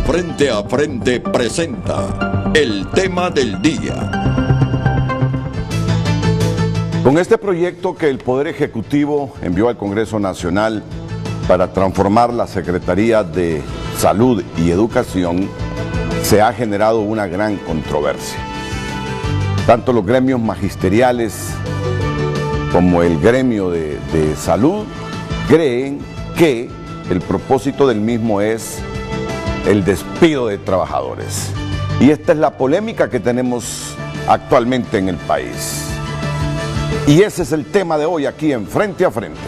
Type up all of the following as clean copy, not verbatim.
Frente a Frente presenta el tema del día. Con este proyecto que el Poder Ejecutivo envió al Congreso Nacional para transformar la Secretaría de Salud y Educación, se ha generado una gran controversia. Tanto los gremios magisteriales como el gremio de salud creen que el propósito del mismo es el despido de trabajadores. Y esta es la polémica que tenemos actualmente en el país. Y ese es el tema de hoy aquí en Frente a Frente.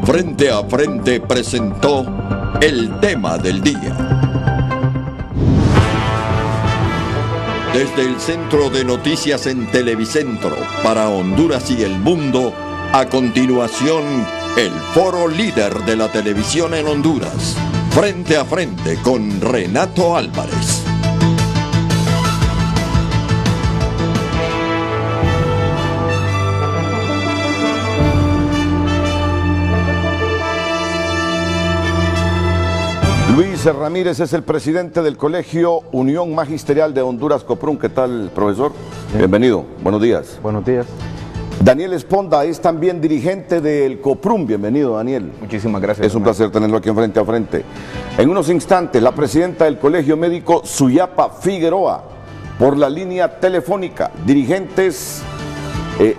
Frente a Frente presentó el tema del día. Desde el Centro de Noticias en Televicentro para Honduras y el mundo, a continuación, el foro líder de la televisión en Honduras. Frente a Frente con Renato Álvarez. Luis Ramírez es el presidente del Colegio Unión Magisterial de Honduras, COPRUN. ¿Qué tal, profesor? Bienvenido, buenos días. Buenos días. Daniel Esponda es también dirigente del COPRUN. Bienvenido, Daniel. Muchísimas gracias. Es un placer tenerlo aquí en Frente a Frente. En unos instantes, la presidenta del Colegio Médico Suyapa Figueroa, por la línea telefónica, dirigentes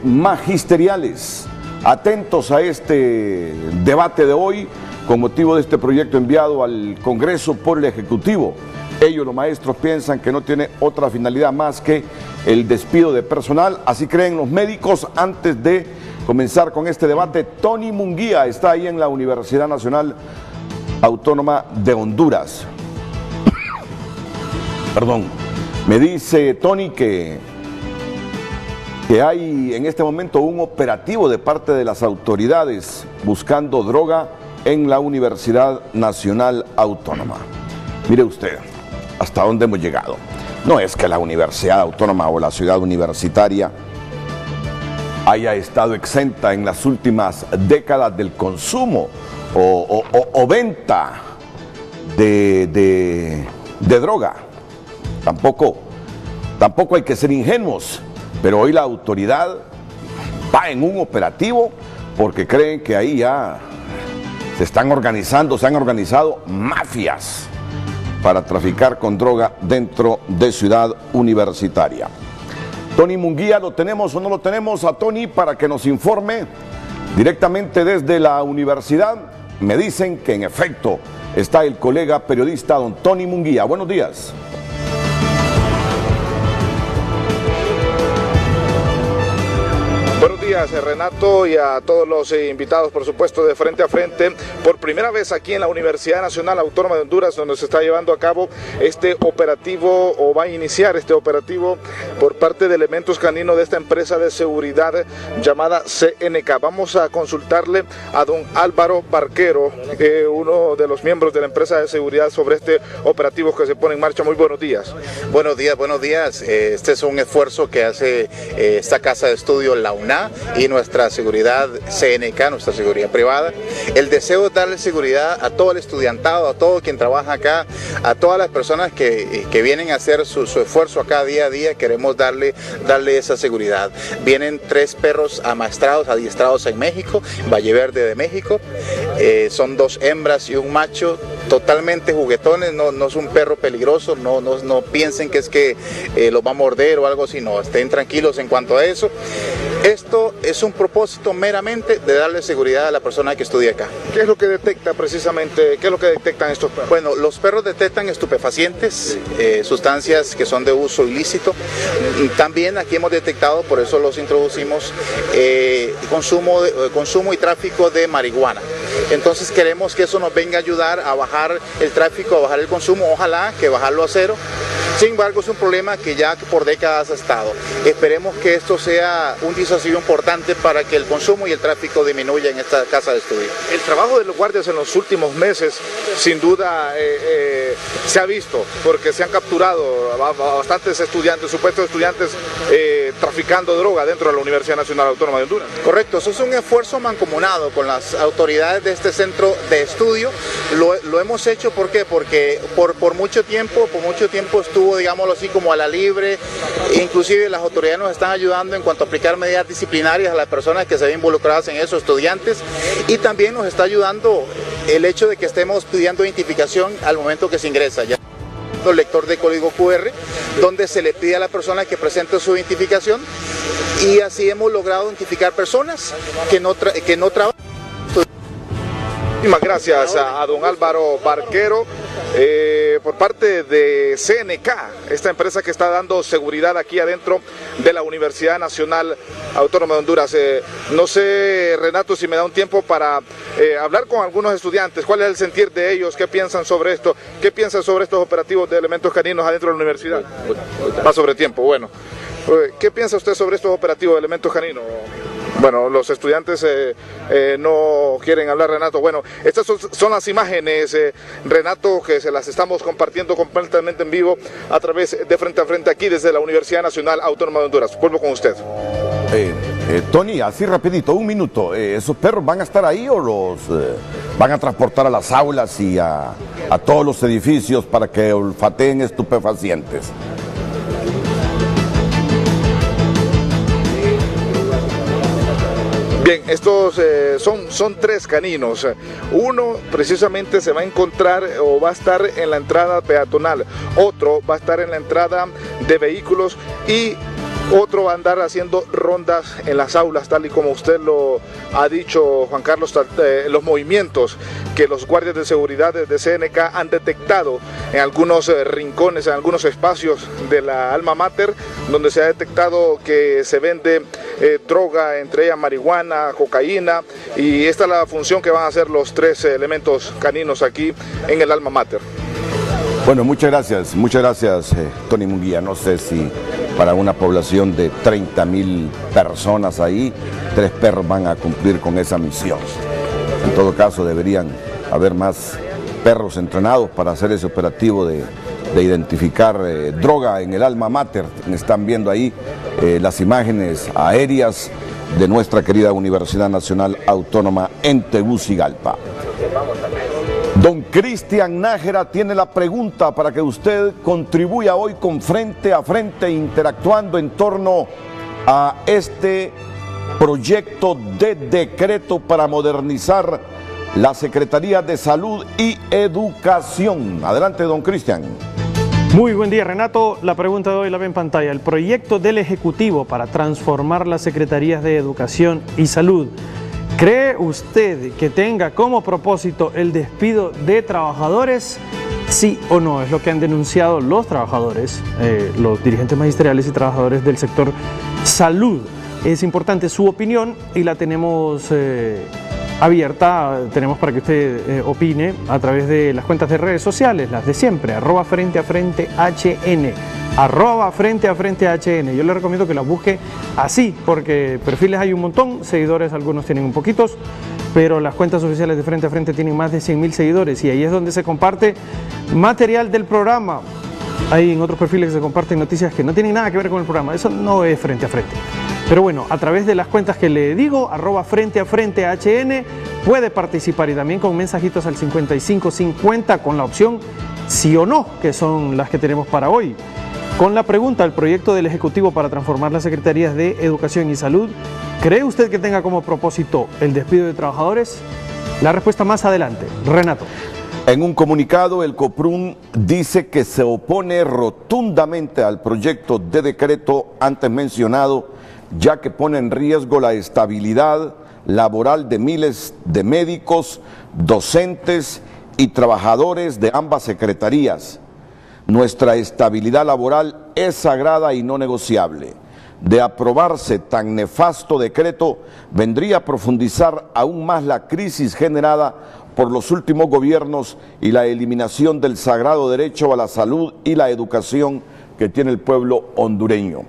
magisteriales, atentos a este debate de hoy, con motivo de este proyecto enviado al Congreso por el Ejecutivo. Ellos, los maestros, piensan que no tiene otra finalidad más que el despido de personal, así creen los médicos. Antes de comenzar con este debate, Tony Munguía está ahí en la Universidad Nacional Autónoma de Honduras. Perdón, me dice Tony que hay en este momento un operativo de parte de las autoridades buscando droga en la Universidad Nacional Autónoma. Mire usted, hasta dónde hemos llegado. No es que la Universidad Autónoma o la ciudad universitaria haya estado exenta en las últimas décadas del consumo o venta de droga. Tampoco hay que ser ingenuos, pero hoy la autoridad va en un operativo porque creen que ahí ya se han organizado mafias para traficar con droga dentro de Ciudad Universitaria. Tony Munguía, ¿lo tenemos o no lo tenemos a Tony para que nos informe directamente desde la universidad? Me dicen que en efecto está el colega periodista don Tony Munguía. Buenos días. Buenos días, Renato, y a todos los invitados, por supuesto, de Frente a Frente. Por primera vez aquí en la Universidad Nacional Autónoma de Honduras, donde se está llevando a cabo este operativo, o va a iniciar este operativo por parte de elementos caninos de esta empresa de seguridad llamada CNK. Vamos a consultarle a don Álvaro Barquero, uno de los miembros de la empresa de seguridad, sobre este operativo que se pone en marcha. Muy buenos días. Buenos días, buenos días. Este es un esfuerzo que hace esta casa de estudio, la UNA, y nuestra seguridad CNK, nuestra seguridad privada. El deseo es darle seguridad a todo el estudiantado, a todo quien trabaja acá, a todas las personas que vienen a hacer su esfuerzo acá día a día. Queremos darle esa seguridad. Vienen 3 perros amaestrados, adiestrados en México, Valle Verde de México. Son 2 hembras y un macho, totalmente juguetones. No es un perro peligroso, no piensen que es que los va a morder o algo así, no, estén tranquilos en cuanto a eso. Esto es un propósito meramente de darle seguridad a la persona que estudia acá. ¿Qué es lo que detecta precisamente? ¿Qué es lo que detectan estos perros? Bueno, los perros detectan estupefacientes, sustancias que son de uso ilícito. También aquí hemos detectado, por eso los introducimos, consumo y tráfico de marihuana. Entonces queremos que eso nos venga a ayudar a bajar el tráfico, a bajar el consumo, ojalá que bajarlo a 0. Sin embargo, es un problema que ya por décadas ha estado. Esperemos que esto sea un desafío importante para que el consumo y el tráfico disminuya en esta casa de estudio. El trabajo de los guardias en los últimos meses, sin duda, se ha visto, porque se han capturado a bastantes estudiantes, supuestos estudiantes traficando droga dentro de la Universidad Nacional Autónoma de Honduras. Correcto, eso es un esfuerzo mancomunado con las autoridades de este centro de estudio. Lo hemos hecho, ¿por qué? Porque por mucho tiempo estuvo, digámoslo así, como a la libre. Inclusive las autoridades nos están ayudando en cuanto a aplicar medidas disciplinarias a las personas que se ven involucradas en eso, estudiantes, y también nos está ayudando el hecho de que estemos pidiendo identificación al momento que se ingresa. Ya el lector de código QR, donde se le pide a la persona que presente su identificación, y así hemos logrado identificar personas que no trabajan. Muchísimas gracias a don Álvaro Barquero, por parte de CNK, esta empresa que está dando seguridad aquí adentro de la Universidad Nacional Autónoma de Honduras. No sé, Renato, si me da un tiempo para hablar con algunos estudiantes. ¿Cuál es el sentir de ellos? ¿Qué piensan sobre esto? ¿Qué piensan sobre estos operativos de elementos caninos adentro de la universidad? Va sobre tiempo, bueno. ¿Qué piensa usted sobre estos operativos de elementos caninos? Bueno, los estudiantes no quieren hablar, Renato. Bueno, estas son las imágenes, Renato, que se las estamos compartiendo completamente en vivo a través de Frente a Frente aquí desde la Universidad Nacional Autónoma de Honduras. Vuelvo con usted. Tony, así rapidito, un minuto. ¿Esos perros van a estar ahí o los van a transportar a las aulas y a todos los edificios para que olfateen estupefacientes? Bien, estos son 3 caninos. Uno precisamente se va a encontrar o va a estar en la entrada peatonal, otro va a estar en la entrada de vehículos y otro va a andar haciendo rondas en las aulas, tal y como usted lo ha dicho, Juan Carlos, los movimientos que los guardias de seguridad de CNK han detectado en algunos rincones, en algunos espacios de la alma mater, donde se ha detectado que se vende droga, entre ellas marihuana, cocaína, y esta es la función que van a hacer los 3 elementos caninos aquí en el alma mater. Bueno, muchas gracias, Tony Munguía. No sé si para una población de 30,000 personas ahí, 3 perros van a cumplir con esa misión. En todo caso, deberían haber más perros entrenados para hacer ese operativo de identificar droga en el alma mater. Están viendo ahí las imágenes aéreas de nuestra querida Universidad Nacional Autónoma en Tegucigalpa. Don Cristian Nájera tiene la pregunta para que usted contribuya hoy con Frente a Frente, interactuando en torno a este proyecto de decreto para modernizar la Secretaría de Salud y Educación. Adelante, don Cristian. Muy buen día, Renato. La pregunta de hoy la ve en pantalla. El proyecto del Ejecutivo para transformar las Secretarías de Educación y Salud, ¿cree usted que tenga como propósito el despido de trabajadores? Sí o no, es lo que han denunciado los trabajadores, los dirigentes magisteriales y trabajadores del sector salud. Es importante su opinión y la tenemos abierta, tenemos para que usted opine a través de las cuentas de redes sociales, las de siempre, @FrenteAFrenteHN. @FrenteAFrenteHN. Yo le recomiendo que las busque así, porque perfiles hay un montón, seguidores algunos tienen un poquitos, pero las cuentas oficiales de Frente a Frente tienen más de 100,000 seguidores y ahí es donde se comparte material del programa. Hay en otros perfiles que se comparten noticias que no tienen nada que ver con el programa. Eso no es Frente a Frente. Pero bueno, a través de las cuentas que le digo, @FrenteAFrenteHN, puede participar y también con mensajitos al 5550 con la opción sí o no, que son las que tenemos para hoy. Con la pregunta, el proyecto del Ejecutivo para transformar las Secretarías de Educación y Salud, ¿cree usted que tenga como propósito el despido de trabajadores? La respuesta más adelante. Renato. En un comunicado, el COPRUN dice que se opone rotundamente al proyecto de decreto antes mencionado, ya que pone en riesgo la estabilidad laboral de miles de médicos, docentes y trabajadores de ambas secretarías. Nuestra estabilidad laboral es sagrada y no negociable. De aprobarse tan nefasto decreto, vendría a profundizar aún más la crisis generada por los últimos gobiernos y la eliminación del sagrado derecho a la salud y la educación que tiene el pueblo hondureño.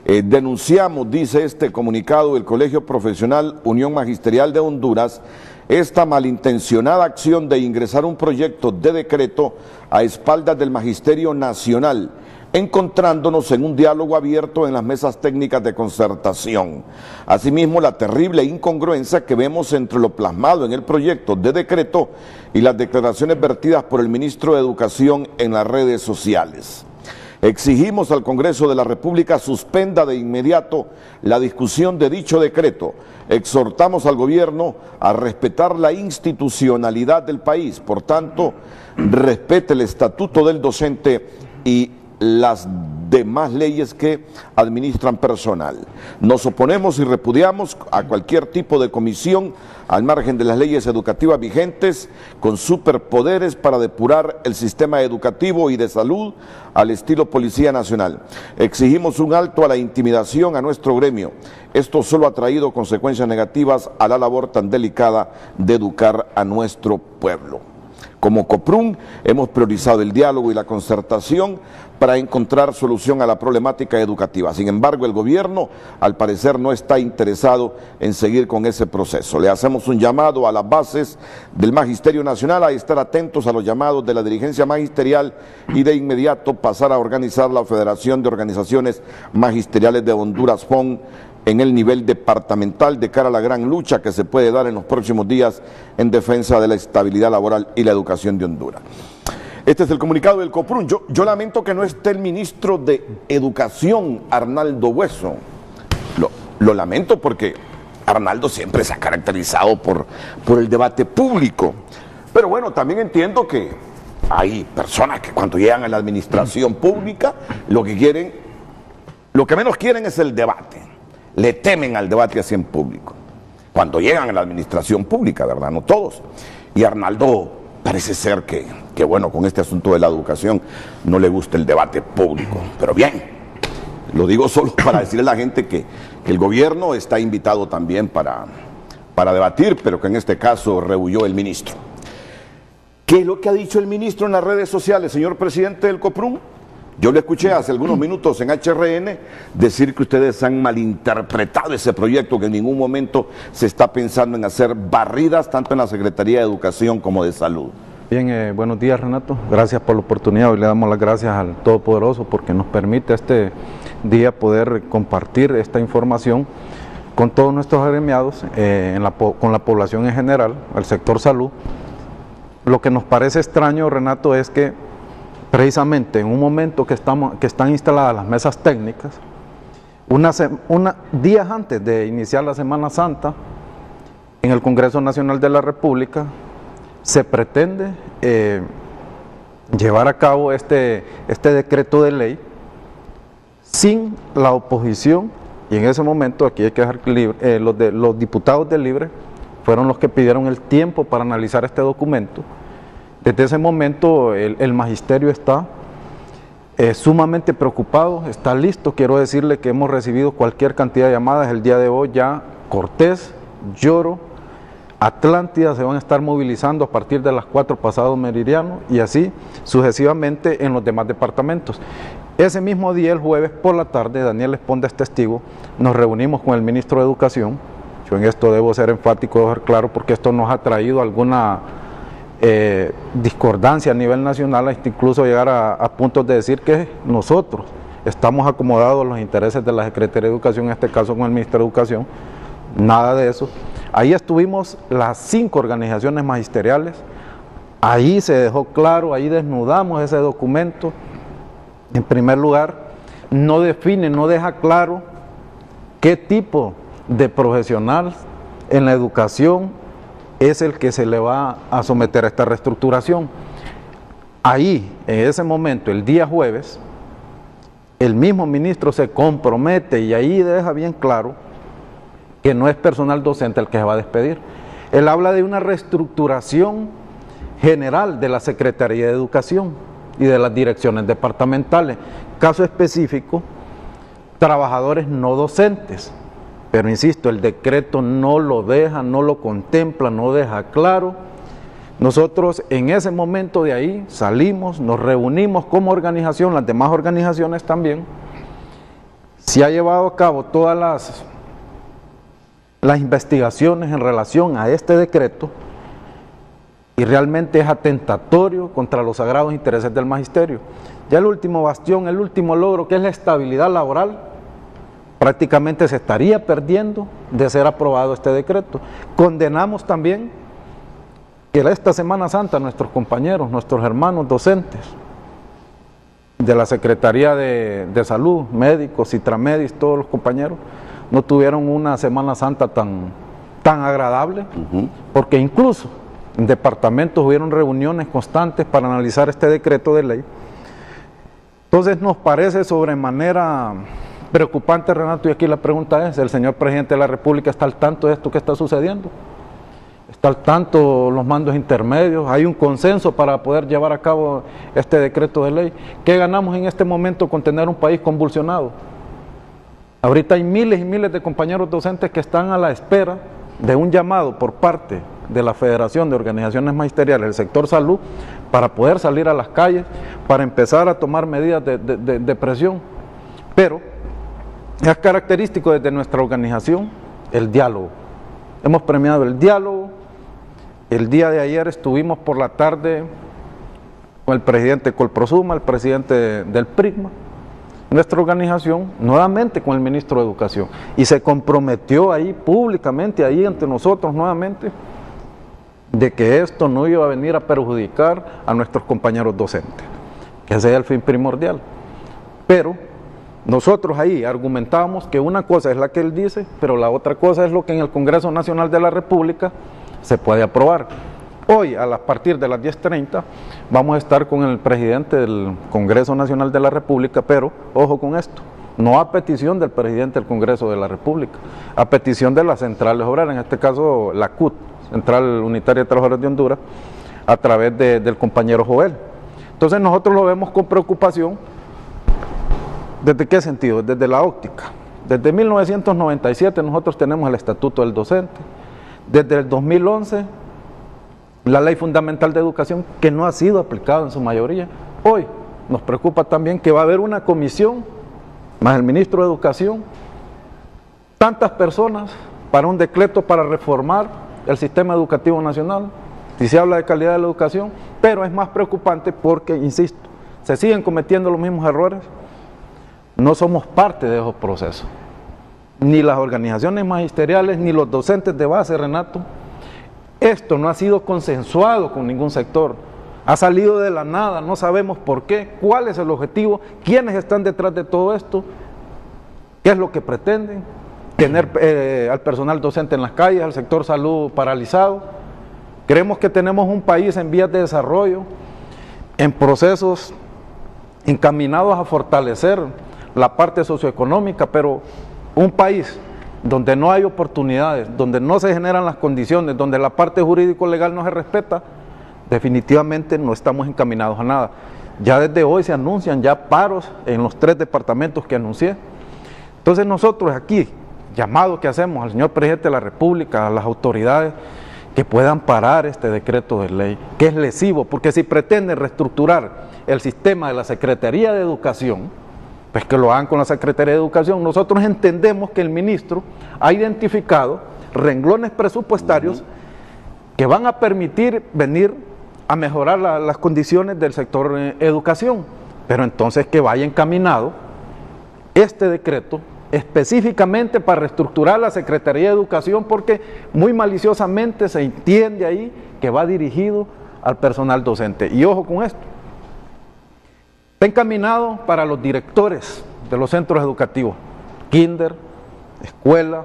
Denunciamos, dice este comunicado del Colegio Profesional Unión Magisterial de Honduras, esta malintencionada acción de ingresar un proyecto de decreto a espaldas del Magisterio Nacional, encontrándonos en un diálogo abierto en las mesas técnicas de concertación. Asimismo, la terrible incongruencia que vemos entre lo plasmado en el proyecto de decreto y las declaraciones vertidas por el ministro de Educación en las redes sociales. Exigimos al Congreso de la República suspenda de inmediato la discusión de dicho decreto. Exhortamos al gobierno a respetar la institucionalidad del país. Por tanto, respete el estatuto del docente y las demás leyes que administran personal. Nos oponemos y repudiamos a cualquier tipo de comisión al margen de las leyes educativas vigentes con superpoderes para depurar el sistema educativo y de salud al estilo Policía Nacional. Exigimos un alto a la intimidación a nuestro gremio. Esto solo ha traído consecuencias negativas a la labor tan delicada de educar a nuestro pueblo. Como COPRUN hemos priorizado el diálogo y la concertación para encontrar solución a la problemática educativa. Sin embargo, el gobierno al parecer no está interesado en seguir con ese proceso. Le hacemos un llamado a las bases del Magisterio Nacional a estar atentos a los llamados de la dirigencia magisterial y de inmediato pasar a organizar la Federación de Organizaciones Magisteriales de Honduras, FON, en el nivel departamental de cara a la gran lucha que se puede dar en los próximos días en defensa de la estabilidad laboral y la educación de Honduras. Este es el comunicado del COPRUN. Yo lamento que no esté el ministro de Educación, Arnaldo Hueso. Lo lamento porque Arnaldo siempre se ha caracterizado por el debate público. Pero bueno, también entiendo que hay personas que cuando llegan a la administración pública lo que menos quieren es el debate. Le temen al debate así en público. Cuando llegan a la administración pública, ¿verdad? No todos. Y Arnaldo parece ser que bueno, con este asunto de la educación no le gusta el debate público. Pero bien, lo digo solo para decirle a la gente que el gobierno está invitado también para debatir, pero que en este caso rehuyó el ministro. ¿Qué es lo que ha dicho el ministro en las redes sociales, señor presidente del COPRUN? Yo le escuché hace algunos minutos en HRN decir que ustedes han malinterpretado ese proyecto, que en ningún momento se está pensando en hacer barridas tanto en la Secretaría de Educación como de Salud. Bien, buenos días, Renato. Gracias por la oportunidad. Hoy le damos las gracias al Todopoderoso porque nos permite este día poder compartir esta información con todos nuestros agremiados, con la población en general, el sector salud. Lo que nos parece extraño, Renato, es que precisamente en un momento que están instaladas las mesas técnicas, días antes de iniciar la Semana Santa, en el Congreso Nacional de la República, se pretende llevar a cabo este decreto de ley sin la oposición, y en ese momento, aquí hay que dejar libre, los diputados del Libre fueron los que pidieron el tiempo para analizar este documento. Desde ese momento el magisterio está sumamente preocupado, está listo. Quiero decirle que hemos recibido cualquier cantidad de llamadas. El día de hoy ya Cortés, Lloro, Atlántida se van a estar movilizando a partir de las 4 pasado meridiano y así sucesivamente en los demás departamentos. Ese mismo día, el jueves por la tarde, Daniel Esponda es testigo, nos reunimos con el ministro de Educación. Yo en esto debo ser enfático, debo ser claro, porque esto nos ha traído alguna discordancia a nivel nacional, hasta incluso llegar a puntos de decir que nosotros estamos acomodados a los intereses de la Secretaría de Educación, en este caso con el Ministerio de Educación. Nada de eso. Ahí estuvimos las 5 organizaciones magisteriales, ahí se dejó claro, ahí desnudamos ese documento. En primer lugar, no define, no deja claro qué tipo de profesional en la educación es el que se le va a someter a esta reestructuración. Ahí, en ese momento, el día jueves, el mismo ministro se compromete y ahí deja bien claro que no es personal docente el que se va a despedir. Él habla de una reestructuración general de la Secretaría de Educación y de las direcciones departamentales. Caso específico, trabajadores no docentes. Pero insisto, el decreto no lo deja, no lo contempla, no deja claro. Nosotros en ese momento de ahí salimos, nos reunimos como organización, las demás organizaciones también. Se ha llevado a cabo todas las investigaciones en relación a este decreto y realmente es atentatorio contra los sagrados intereses del magisterio. Ya el último bastión, el último logro, que es la estabilidad laboral, prácticamente se estaría perdiendo de ser aprobado este decreto. Condenamos también que esta Semana Santa nuestros compañeros, nuestros hermanos docentes de la Secretaría de Salud, médicos, Citramedis, todos los compañeros, no tuvieron una Semana Santa tan agradable, porque incluso en departamentos hubieron reuniones constantes para analizar este decreto de ley. Entonces nos parece sobremanera preocupante, Renato, y aquí la pregunta es, ¿el señor presidente de la República está al tanto de esto que está sucediendo? ¿Está al tanto los mandos intermedios? ¿Hay un consenso para poder llevar a cabo este decreto de ley? ¿Qué ganamos en este momento con tener un país convulsionado? Ahorita hay miles y miles de compañeros docentes que están a la espera de un llamado por parte de la Federación de Organizaciones Magisteriales del sector salud para poder salir a las calles, para empezar a tomar medidas de presión. Pero es característico desde nuestra organización el diálogo. Hemos premiado el diálogo. El día de ayer estuvimos por la tarde con el presidente Colprosuma, el presidente del PRIGMA, nuestra organización, nuevamente con el ministro de Educación, y se comprometió ahí públicamente, ahí ante nosotros nuevamente, de que esto no iba a venir a perjudicar a nuestros compañeros docentes, que ese es el fin primordial. Pero nosotros ahí argumentábamos que una cosa es la que él dice, pero la otra cosa es lo que en el Congreso Nacional de la República se puede aprobar. Hoy, a partir de las 10:30, vamos a estar con el presidente del Congreso Nacional de la República, pero, ojo con esto, no a petición del presidente del Congreso de la República, a petición de las centrales obreras, en este caso la CUT, Central Unitaria de Trabajadores de Honduras, a través del compañero Joel. Entonces nosotros lo vemos con preocupación. ¿Desde qué sentido? Desde la óptica. Desde 1997 nosotros tenemos el Estatuto del Docente. Desde el 2011, la Ley Fundamental de Educación, que no ha sido aplicada en su mayoría. Hoy nos preocupa también que va a haber una comisión, más el ministro de Educación, tantas personas para un decreto para reformar el sistema educativo nacional, si se habla de calidad de la educación, pero es más preocupante porque, insisto, se siguen cometiendo los mismos errores. No somos parte de esos procesos, ni las organizaciones magisteriales, ni los docentes de base, Renato. Esto no ha sido consensuado con ningún sector, ha salido de la nada, no sabemos por qué, cuál es el objetivo, quiénes están detrás de todo esto, qué es lo que pretenden, tener al personal docente en las calles, al sector salud paralizado. Creemos que tenemos un país en vías de desarrollo, en procesos encaminados a fortalecer la parte socioeconómica, pero un país donde no hay oportunidades, donde no se generan las condiciones, donde la parte jurídico-legal no se respeta, definitivamente no estamos encaminados a nada. Ya desde hoy se anuncian ya paros en los 3 departamentos que anuncié. Entonces nosotros aquí, llamado que hacemos al señor presidente de la República, a las autoridades, que puedan parar este decreto de ley, que es lesivo, porque si pretende reestructurar el sistema de la Secretaría de Educación, pues que lo hagan con la Secretaría de Educación. Nosotros entendemos que el ministro ha identificado renglones presupuestarios que van a permitir venir a mejorar las condiciones del sector educación, pero entonces que vaya encaminado este decreto específicamente para reestructurar la Secretaría de Educación, porque muy maliciosamente se entiende ahí que va dirigido al personal docente. Y ojo con esto, está encaminado para los directores de los centros educativos, kinder, escuela,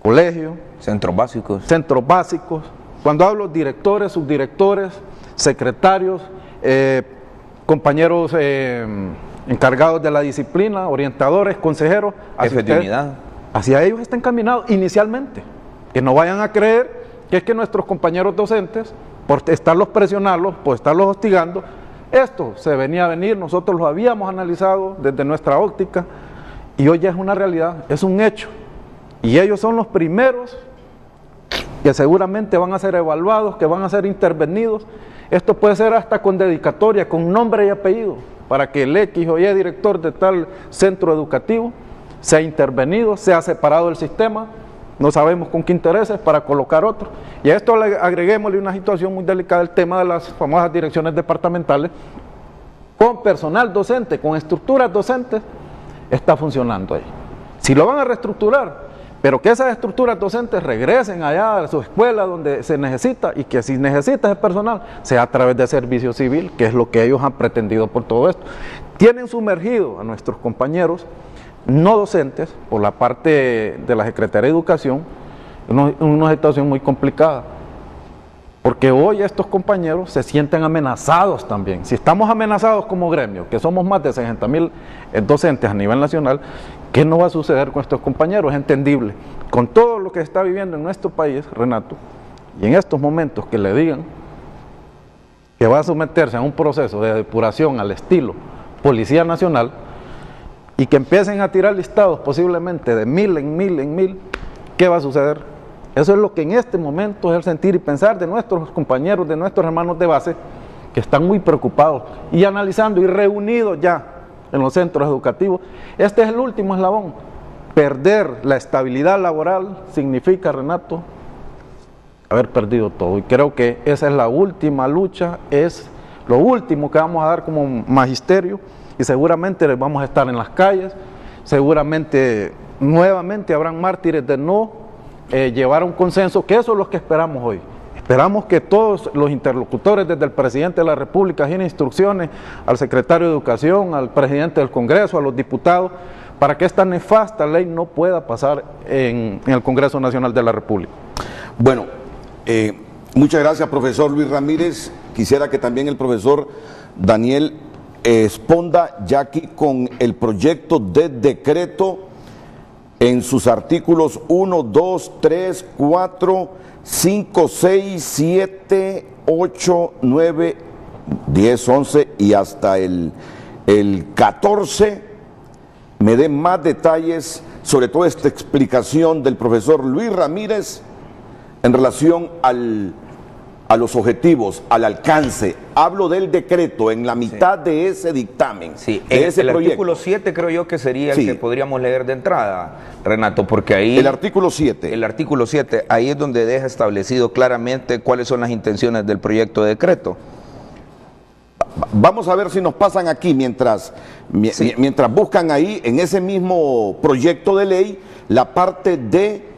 colegio, centros básicos. Centros básicos. Cuando hablo de directores, subdirectores, secretarios, compañeros encargados de la disciplina, orientadores, consejeros, jefes de unidad. Hacia ellos está encaminado inicialmente. Que no vayan a creer que es que nuestros compañeros docentes, por estarlos presionando, por estarlos hostigando, esto se venía a venir, nosotros lo habíamos analizado desde nuestra óptica y hoy ya es una realidad, es un hecho. Y ellos son los primeros que seguramente van a ser evaluados, que van a ser intervenidos. Esto puede ser hasta con dedicatoria, con nombre y apellido, para que el X o Y director de tal centro educativo sea intervenido, sea separado del sistema no sabemos con qué intereses para colocar otro. Y a esto le agreguémosle una situación muy delicada, el tema de las famosas direcciones departamentales, con personal docente, con estructuras docentes, está funcionando ahí. Si lo van a reestructurar, pero que esas estructuras docentes regresen allá a su escuela donde se necesita, y que si necesita ese personal, sea a través de servicio civil, que es lo que ellos han pretendido por todo esto. Tienen sumergido a nuestros compañeros no docentes, por la parte de la Secretaría de Educación, en una situación muy complicada. Porque hoy estos compañeros se sienten amenazados también. Si estamos amenazados como gremio, que somos más de 60.000 docentes a nivel nacional, ¿qué no va a suceder con estos compañeros? Es entendible. Con todo lo que se está viviendo en nuestro país, Renato, y en estos momentos que le digan que va a someterse a un proceso de depuración al estilo Policía Nacional y que empiecen a tirar listados posiblemente de 1000 en 1000 en 1000, ¿qué va a suceder? Eso es lo que en este momento es el sentir y pensar de nuestros compañeros, de nuestros hermanos de base, que están muy preocupados y analizando y reunidos ya en los centros educativos. Este es el último eslabón. Perder la estabilidad laboral significa, Renato, haber perdido todo. Y creo que esa es la última lucha, es lo último que vamos a dar como magisterio, y seguramente vamos a estar en las calles, seguramente nuevamente habrán mártires de no llevar a un consenso, que eso es lo que esperamos hoy. Esperamos que todos los interlocutores, desde el presidente de la República, den instrucciones al secretario de Educación, al presidente del Congreso, a los diputados, para que esta nefasta ley no pueda pasar en el Congreso Nacional de la República. Bueno, muchas gracias, profesor Luis Ramírez. Quisiera que también el profesor Daniel exponda ya aquí con el proyecto de decreto en sus artículos 1, 2, 3, 4, 5, 6, 7, 8, 9, 10, 11 y hasta el 14, me dé más detalles sobre toda esta explicación del profesor Luis Ramírez en relación a los objetivos, al alcance. Hablo del decreto en la mitad de ese dictamen, sí, de ese el proyecto. Artículo 7 creo yo que sería el que podríamos leer de entrada, Renato, porque ahí... El artículo 7. El artículo 7, ahí es donde deja establecido claramente cuáles son las intenciones del proyecto de decreto. Vamos a ver si nos pasan aquí mientras buscan ahí en ese mismo proyecto de ley la parte de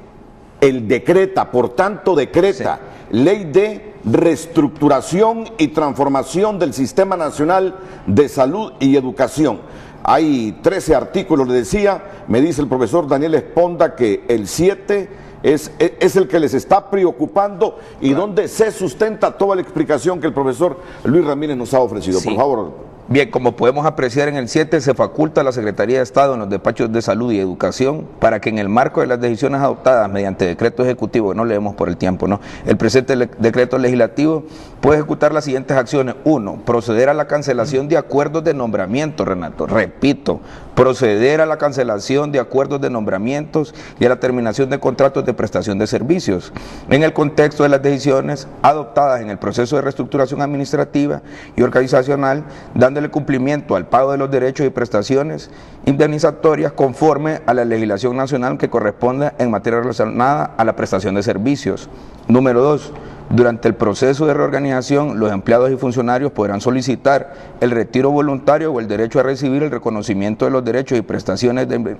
el decreta, por tanto decreta, ley de reestructuración y transformación del Sistema Nacional de Salud y Educación. Hay 13 artículos, le decía, me dice el profesor Daniel Esponda que el 7 es el que les está preocupando y donde se sustenta toda la explicación que el profesor Luis Ramírez nos ha ofrecido. Por favor. Bien, como podemos apreciar en el 7, se faculta a la Secretaría de Estado en los despachos de salud y educación para que en el marco de las decisiones adoptadas mediante decreto ejecutivo, que no leemos por el tiempo, ¿no? El presente decreto legislativo puede ejecutar las siguientes acciones. 1, proceder a la cancelación de acuerdos de nombramiento, Renato. Repito, proceder a la cancelación de acuerdos de nombramientos y a la terminación de contratos de prestación de servicios en el contexto de las decisiones adoptadas en el proceso de reestructuración administrativa y organizacional, dándole cumplimiento al pago de los derechos y prestaciones indemnizatorias conforme a la legislación nacional que corresponde en materia relacionada a la prestación de servicios. Número 2, durante el proceso de reorganización, los empleados y funcionarios podrán solicitar el retiro voluntario o el derecho a recibir el reconocimiento de los derechos y prestaciones de...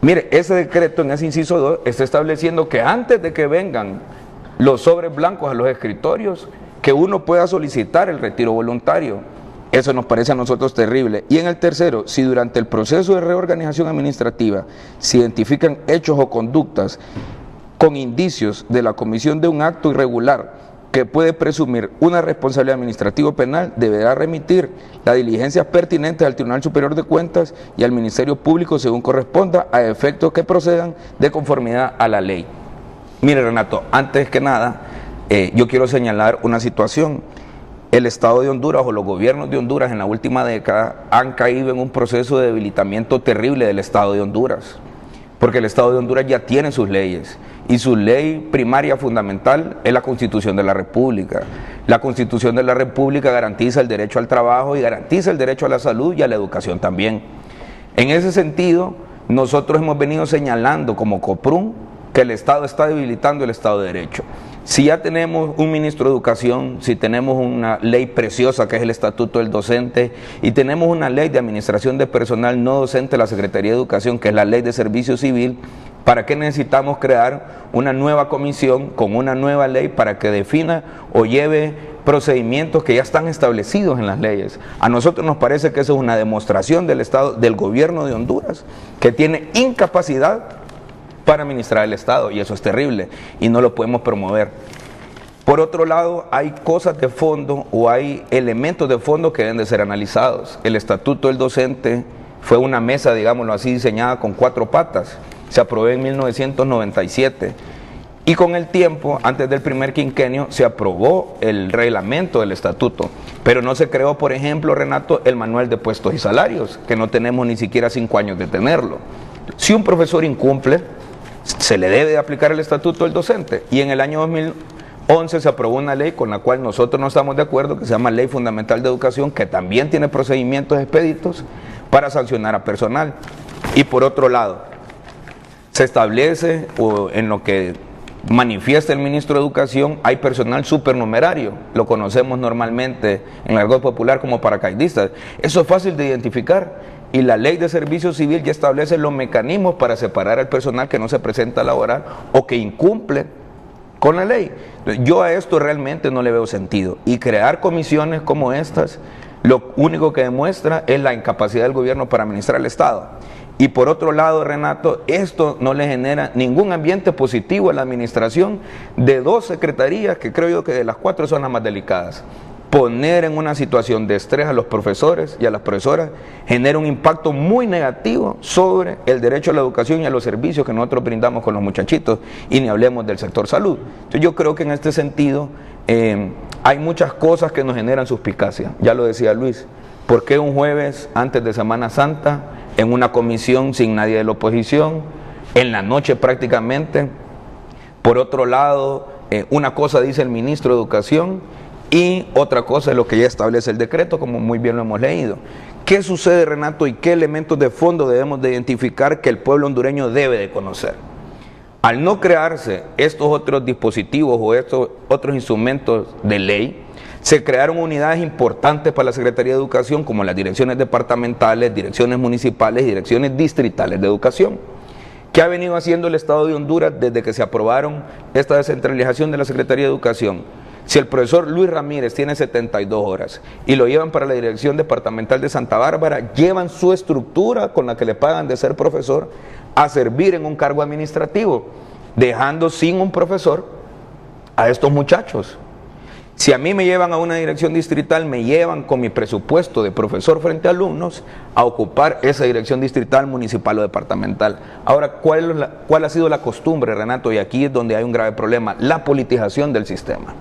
Mire, ese decreto en ese inciso 2 está estableciendo que antes de que vengan los sobres blancos a los escritorios, que uno pueda solicitar el retiro voluntario. Eso nos parece a nosotros terrible. Y en el tercero, si durante el proceso de reorganización administrativa se identifican hechos o conductas con indicios de la comisión de un acto irregular que puede presumir una responsabilidad administrativa o penal, deberá remitir las diligencias pertinentes al Tribunal Superior de Cuentas y al Ministerio Público según corresponda, a efectos que procedan de conformidad a la ley. Mire, Renato, antes que nada, yo quiero señalar una situación. El Estado de Honduras o los gobiernos de Honduras en la última década han caído en un proceso de debilitamiento terrible del Estado de Honduras, porque el Estado de Honduras ya tiene sus leyes y su ley primaria fundamental es la Constitución de la República. La Constitución de la República garantiza el derecho al trabajo y garantiza el derecho a la salud y a la educación también. En ese sentido, nosotros hemos venido señalando como COPRUN que el Estado está debilitando el Estado de Derecho. Si ya tenemos un ministro de Educación, si tenemos una ley preciosa que es el Estatuto del Docente y tenemos una ley de administración de personal no docente, la Secretaría de Educación, que es la ley de servicio civil, ¿para qué necesitamos crear una nueva comisión con una nueva ley para que defina o lleve procedimientos que ya están establecidos en las leyes? A nosotros nos parece que eso es una demostración del Estado, del gobierno de Honduras, que tiene incapacidad para administrar el Estado, y eso es terrible y no lo podemos promover. Por otro lado, hay cosas de fondo o hay elementos de fondo que deben de ser analizados. El Estatuto del Docente fue una mesa, digámoslo así, diseñada con 4 patas. Se aprobó en 1997 y con el tiempo, antes del primer quinquenio, se aprobó el reglamento del estatuto, pero no se creó, por ejemplo, Renato, el manual de puestos y salarios, que no tenemos ni siquiera 5 años de tenerlo. Si un profesor incumple, se le debe de aplicar el Estatuto del Docente, y en el año 2011 se aprobó una ley con la cual nosotros no estamos de acuerdo, que se llama Ley Fundamental de Educación, que también tiene procedimientos expeditos para sancionar a personal. Y por otro lado, se establece, o en lo que manifiesta el ministro de Educación, hay personal supernumerario, lo conocemos normalmente en el argot popular como paracaidistas. Eso es fácil de identificar, y la ley de servicio civil ya establece los mecanismos para separar al personal que no se presenta a laborar o que incumple con la ley. Yo a esto realmente no le veo sentido, y crear comisiones como estas lo único que demuestra es la incapacidad del gobierno para administrar el Estado. Y por otro lado, Renato, esto no le genera ningún ambiente positivo a la administración de 2 secretarías que creo yo que de las 4 son las más delicadas. Poner en una situación de estrés a los profesores y a las profesoras genera un impacto muy negativo sobre el derecho a la educación y a los servicios que nosotros brindamos con los muchachitos, y ni hablemos del sector salud. Entonces yo creo que en este sentido hay muchas cosas que nos generan suspicacia. Ya lo decía Luis, ¿por qué un jueves antes de Semana Santa, en una comisión sin nadie de la oposición, en la noche prácticamente? Por otro lado, una cosa dice el ministro de Educación y otra cosa es lo que ya establece el decreto, como muy bien lo hemos leído. ¿Qué sucede, Renato, y qué elementos de fondo debemos de identificar que el pueblo hondureño debe de conocer? Al no crearse estos otros dispositivos o estos otros instrumentos de ley, se crearon unidades importantes para la Secretaría de Educación, como las direcciones departamentales, direcciones municipales y direcciones distritales de educación. ¿Qué ha venido haciendo el Estado de Honduras desde que se aprobaron esta descentralización de la Secretaría de Educación? Si el profesor Luis Ramírez tiene 72 horas y lo llevan para la Dirección Departamental de Santa Bárbara, llevan su estructura con la que le pagan de ser profesor a servir en un cargo administrativo, dejando sin un profesor a estos muchachos. Si a mí me llevan a una dirección distrital, me llevan con mi presupuesto de profesor frente a alumnos a ocupar esa dirección distrital, municipal o departamental. Ahora, ¿cuál ha sido la costumbre, Renato? Y aquí es donde hay un grave problema: la politización del sistema.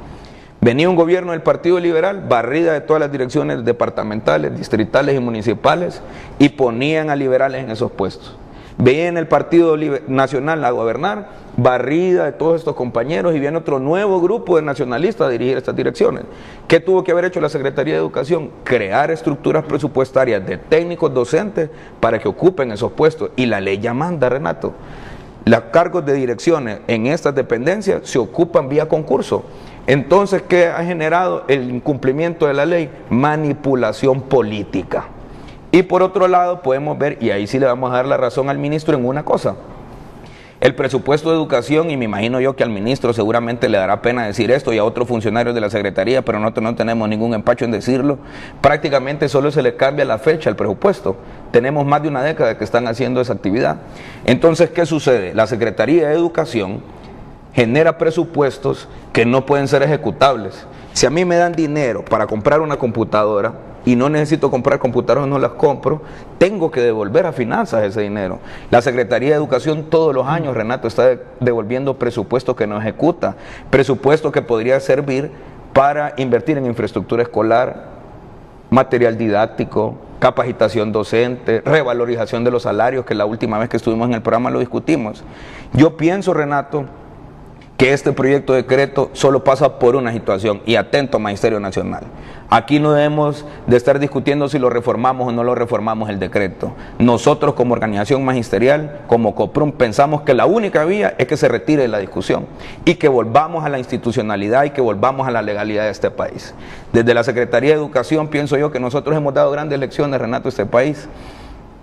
Venía un gobierno del Partido Liberal, barrida de todas las direcciones departamentales, distritales y municipales, y ponían a liberales en esos puestos. Veían el Partido Nacional a gobernar, barrida de todos estos compañeros, y viene otro nuevo grupo de nacionalistas a dirigir estas direcciones. ¿Qué tuvo que haber hecho la Secretaría de Educación? Crear estructuras presupuestarias de técnicos docentes para que ocupen esos puestos, y la ley ya manda, Renato. Los cargos de direcciones en estas dependencias se ocupan vía concurso. Entonces, ¿qué ha generado el incumplimiento de la ley? Manipulación política. Y por otro lado podemos ver, y ahí sí le vamos a dar la razón al ministro en una cosa: el presupuesto de educación, y me imagino yo que al ministro seguramente le dará pena decir esto y a otros funcionarios de la Secretaría, pero nosotros no tenemos ningún empacho en decirlo, prácticamente solo se le cambia la fecha al presupuesto. Tenemos más de una década que están haciendo esa actividad. Entonces, ¿qué sucede? La Secretaría de Educación genera presupuestos que no pueden ser ejecutables. Si a mí me dan dinero para comprar una computadora y no necesito comprar computadoras, no las compro, tengo que devolver a finanzas ese dinero. La Secretaría de Educación todos los años, Renato, está devolviendo presupuestos que no ejecuta, presupuestos que podría servir para invertir en infraestructura escolar, material didáctico, capacitación docente, revalorización de los salarios, que la última vez que estuvimos en el programa lo discutimos. Yo pienso, Renato, que este proyecto de decreto solo pasa por una situación, y atento Magisterio Nacional. Aquí no debemos de estar discutiendo si lo reformamos o no lo reformamos el decreto. Nosotros como organización magisterial, como COPRUM, pensamos que la única vía es que se retire la discusión y que volvamos a la institucionalidad y que volvamos a la legalidad de este país. Desde la Secretaría de Educación pienso yo que nosotros hemos dado grandes lecciones, Renato, a este país,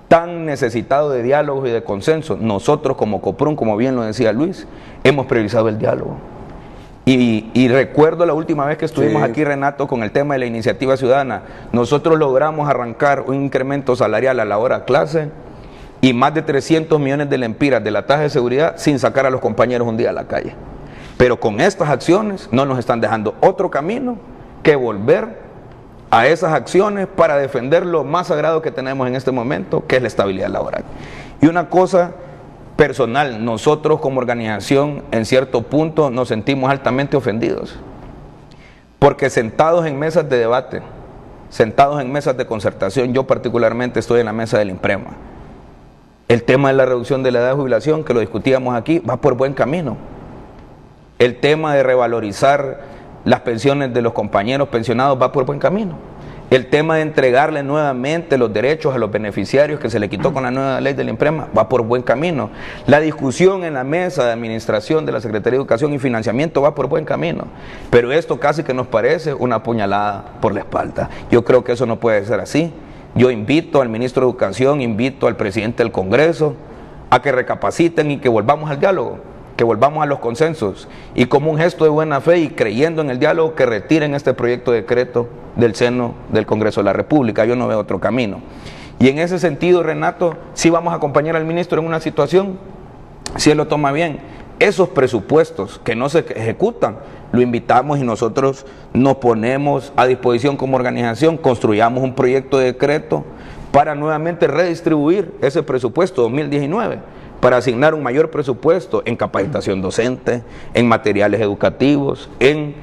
tan necesitado de diálogos y de consenso. Nosotros como COPRUM, como bien lo decía Luis, hemos priorizado el diálogo. Y recuerdo la última vez que estuvimos aquí, Renato, con el tema de la iniciativa ciudadana. Nosotros logramos arrancar un incremento salarial a la hora clase y más de 300 millones de lempiras de la tasa de seguridad sin sacar a los compañeros un día a la calle. Pero con estas acciones no nos están dejando otro camino que volver a esas acciones para defender lo más sagrado que tenemos en este momento, que es la estabilidad laboral. Y una cosa personal, nosotros como organización en cierto punto nos sentimos altamente ofendidos, porque sentados en mesas de debate, sentados en mesas de concertación, yo particularmente estoy en la mesa del IMPREMA, el tema de la reducción de la edad de jubilación, que lo discutíamos aquí, va por buen camino. El tema de revalorizar las pensiones de los compañeros pensionados va por buen camino. El tema de entregarle nuevamente los derechos a los beneficiarios que se le quitó con la nueva ley del IMPREMA va por buen camino. La discusión en la mesa de administración de la Secretaría de Educación y Financiamiento va por buen camino. Pero esto casi que nos parece una puñalada por la espalda. Yo creo que eso no puede ser así. Yo invito al ministro de Educación, invito al presidente del Congreso a que recapaciten y que volvamos al diálogo, que volvamos a los consensos, y como un gesto de buena fe y creyendo en el diálogo, que retiren este proyecto de decreto del seno del Congreso de la República. Yo no veo otro camino. Y en ese sentido, Renato, sí vamos a acompañar al ministro en una situación, si él lo toma bien. Esos presupuestos que no se ejecutan, lo invitamos y nosotros nos ponemos a disposición como organización, construyamos un proyecto de decreto para nuevamente redistribuir ese presupuesto 2019, para asignar un mayor presupuesto en capacitación docente, en materiales educativos, en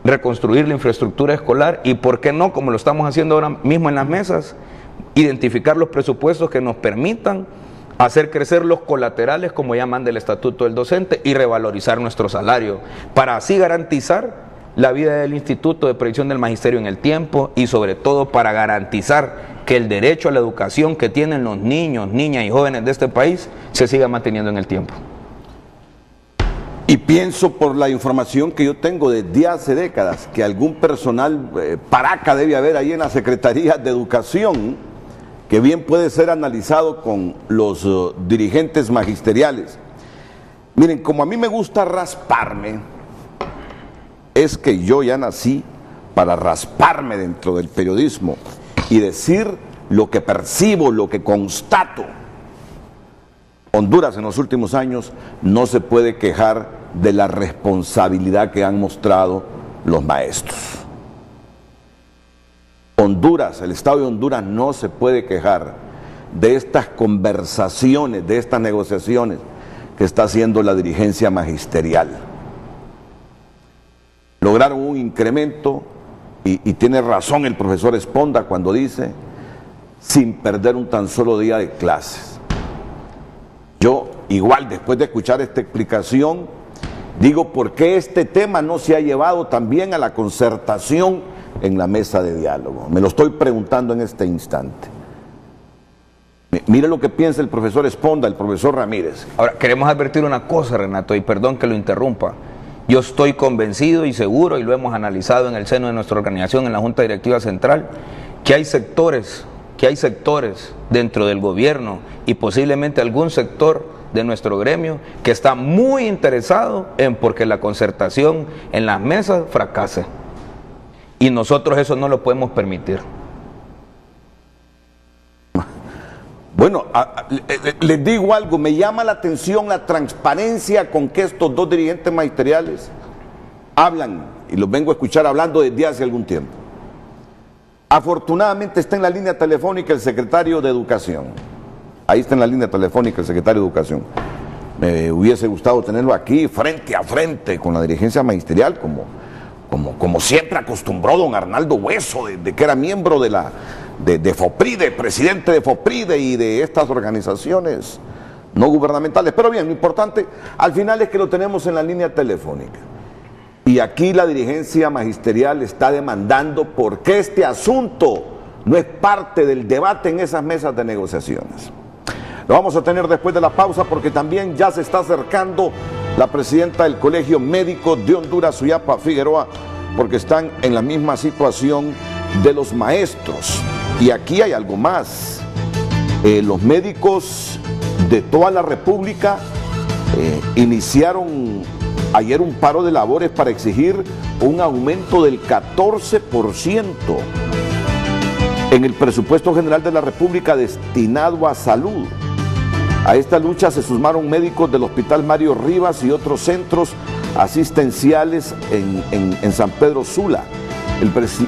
reconstruir la infraestructura escolar y, ¿por qué no?, como lo estamos haciendo ahora mismo en las mesas, identificar los presupuestos que nos permitan hacer crecer los colaterales, como ya manda el Estatuto del Docente, y revalorizar nuestro salario, para así garantizar la vida del Instituto de Previsión del Magisterio en el tiempo y sobre todo para garantizar que el derecho a la educación que tienen los niños, niñas y jóvenes de este país se siga manteniendo en el tiempo. Y pienso, por la información que yo tengo desde hace décadas, que algún personal paraca debe haber ahí en la Secretaría de Educación, que bien puede ser analizado con los dirigentes magisteriales. Miren, como a mí me gusta rasparme, es que yo ya nací para rasparme dentro del periodismo y decir lo que percibo, lo que constato. Honduras en los últimos años no se puede quejar de la responsabilidad que han mostrado los maestros. Honduras, el Estado de Honduras no se puede quejar de estas conversaciones, de estas negociaciones que está haciendo la dirigencia magisterial. Lograron un incremento y tiene razón el profesor Esponda cuando dice, sin perder un tan solo día de clases. Yo, igual, después de escuchar esta explicación, digo, ¿por qué este tema no se ha llevado también a la concertación en la mesa de diálogo? Me lo estoy preguntando en este instante. Mire lo que piensa el profesor Esponda, el profesor Ramírez. Ahora, queremos advertir una cosa, Renato, y perdón que lo interrumpa. Yo estoy convencido y seguro, y lo hemos analizado en el seno de nuestra organización, en la Junta Directiva Central, que hay sectores dentro del gobierno y posiblemente algún sector de nuestro gremio que está muy interesado en porque la concertación en las mesas fracase. Y nosotros eso no lo podemos permitir. Bueno, les digo algo, me llama la atención la transparencia con que estos dos dirigentes magisteriales hablan, y los vengo a escuchar hablando desde hace algún tiempo. Afortunadamente está en la línea telefónica el secretario de Educación. Ahí está en la línea telefónica el secretario de Educación. Me hubiese gustado tenerlo aquí frente a frente con la dirigencia magisterial, como siempre acostumbró don Arnaldo Hueso, de que era miembro de FOPRIDE, presidente de FOPRIDE y de estas organizaciones no gubernamentales. Pero bien, lo importante al final es que lo tenemos en la línea telefónica. Y aquí la dirigencia magisterial está demandando por qué este asunto no es parte del debate en esas mesas de negociaciones. Lo vamos a tener después de la pausa porque también ya se está acercando la presidenta del Colegio Médico de Honduras, Suyapa Figueroa, porque están en la misma situación de los maestros. Y aquí hay algo más. Los médicos de toda la República iniciaron ayer un paro de labores para exigir un aumento del 14% en el presupuesto general de la República destinado a salud. A esta lucha se sumaron médicos del Hospital Mario Rivas y otros centros asistenciales en San Pedro Sula.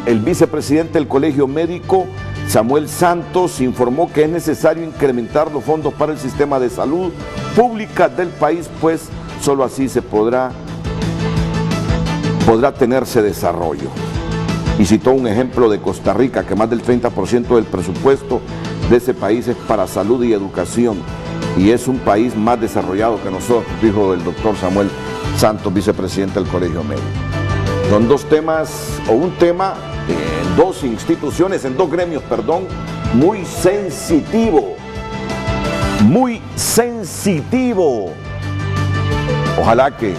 El vicepresidente del Colegio Médico, Samuel Santos, informó que es necesario incrementar los fondos para el sistema de salud pública del país, pues solo así se podrá tenerse desarrollo. Y citó un ejemplo de Costa Rica, que más del 30% del presupuesto de ese país es para salud y educación, y es un país más desarrollado que nosotros, dijo el doctor Samuel Santos, vicepresidente del Colegio Médico. Son dos temas, o un tema en dos instituciones, en dos gremios, perdón, muy sensitivo. Muy sensitivo. Ojalá que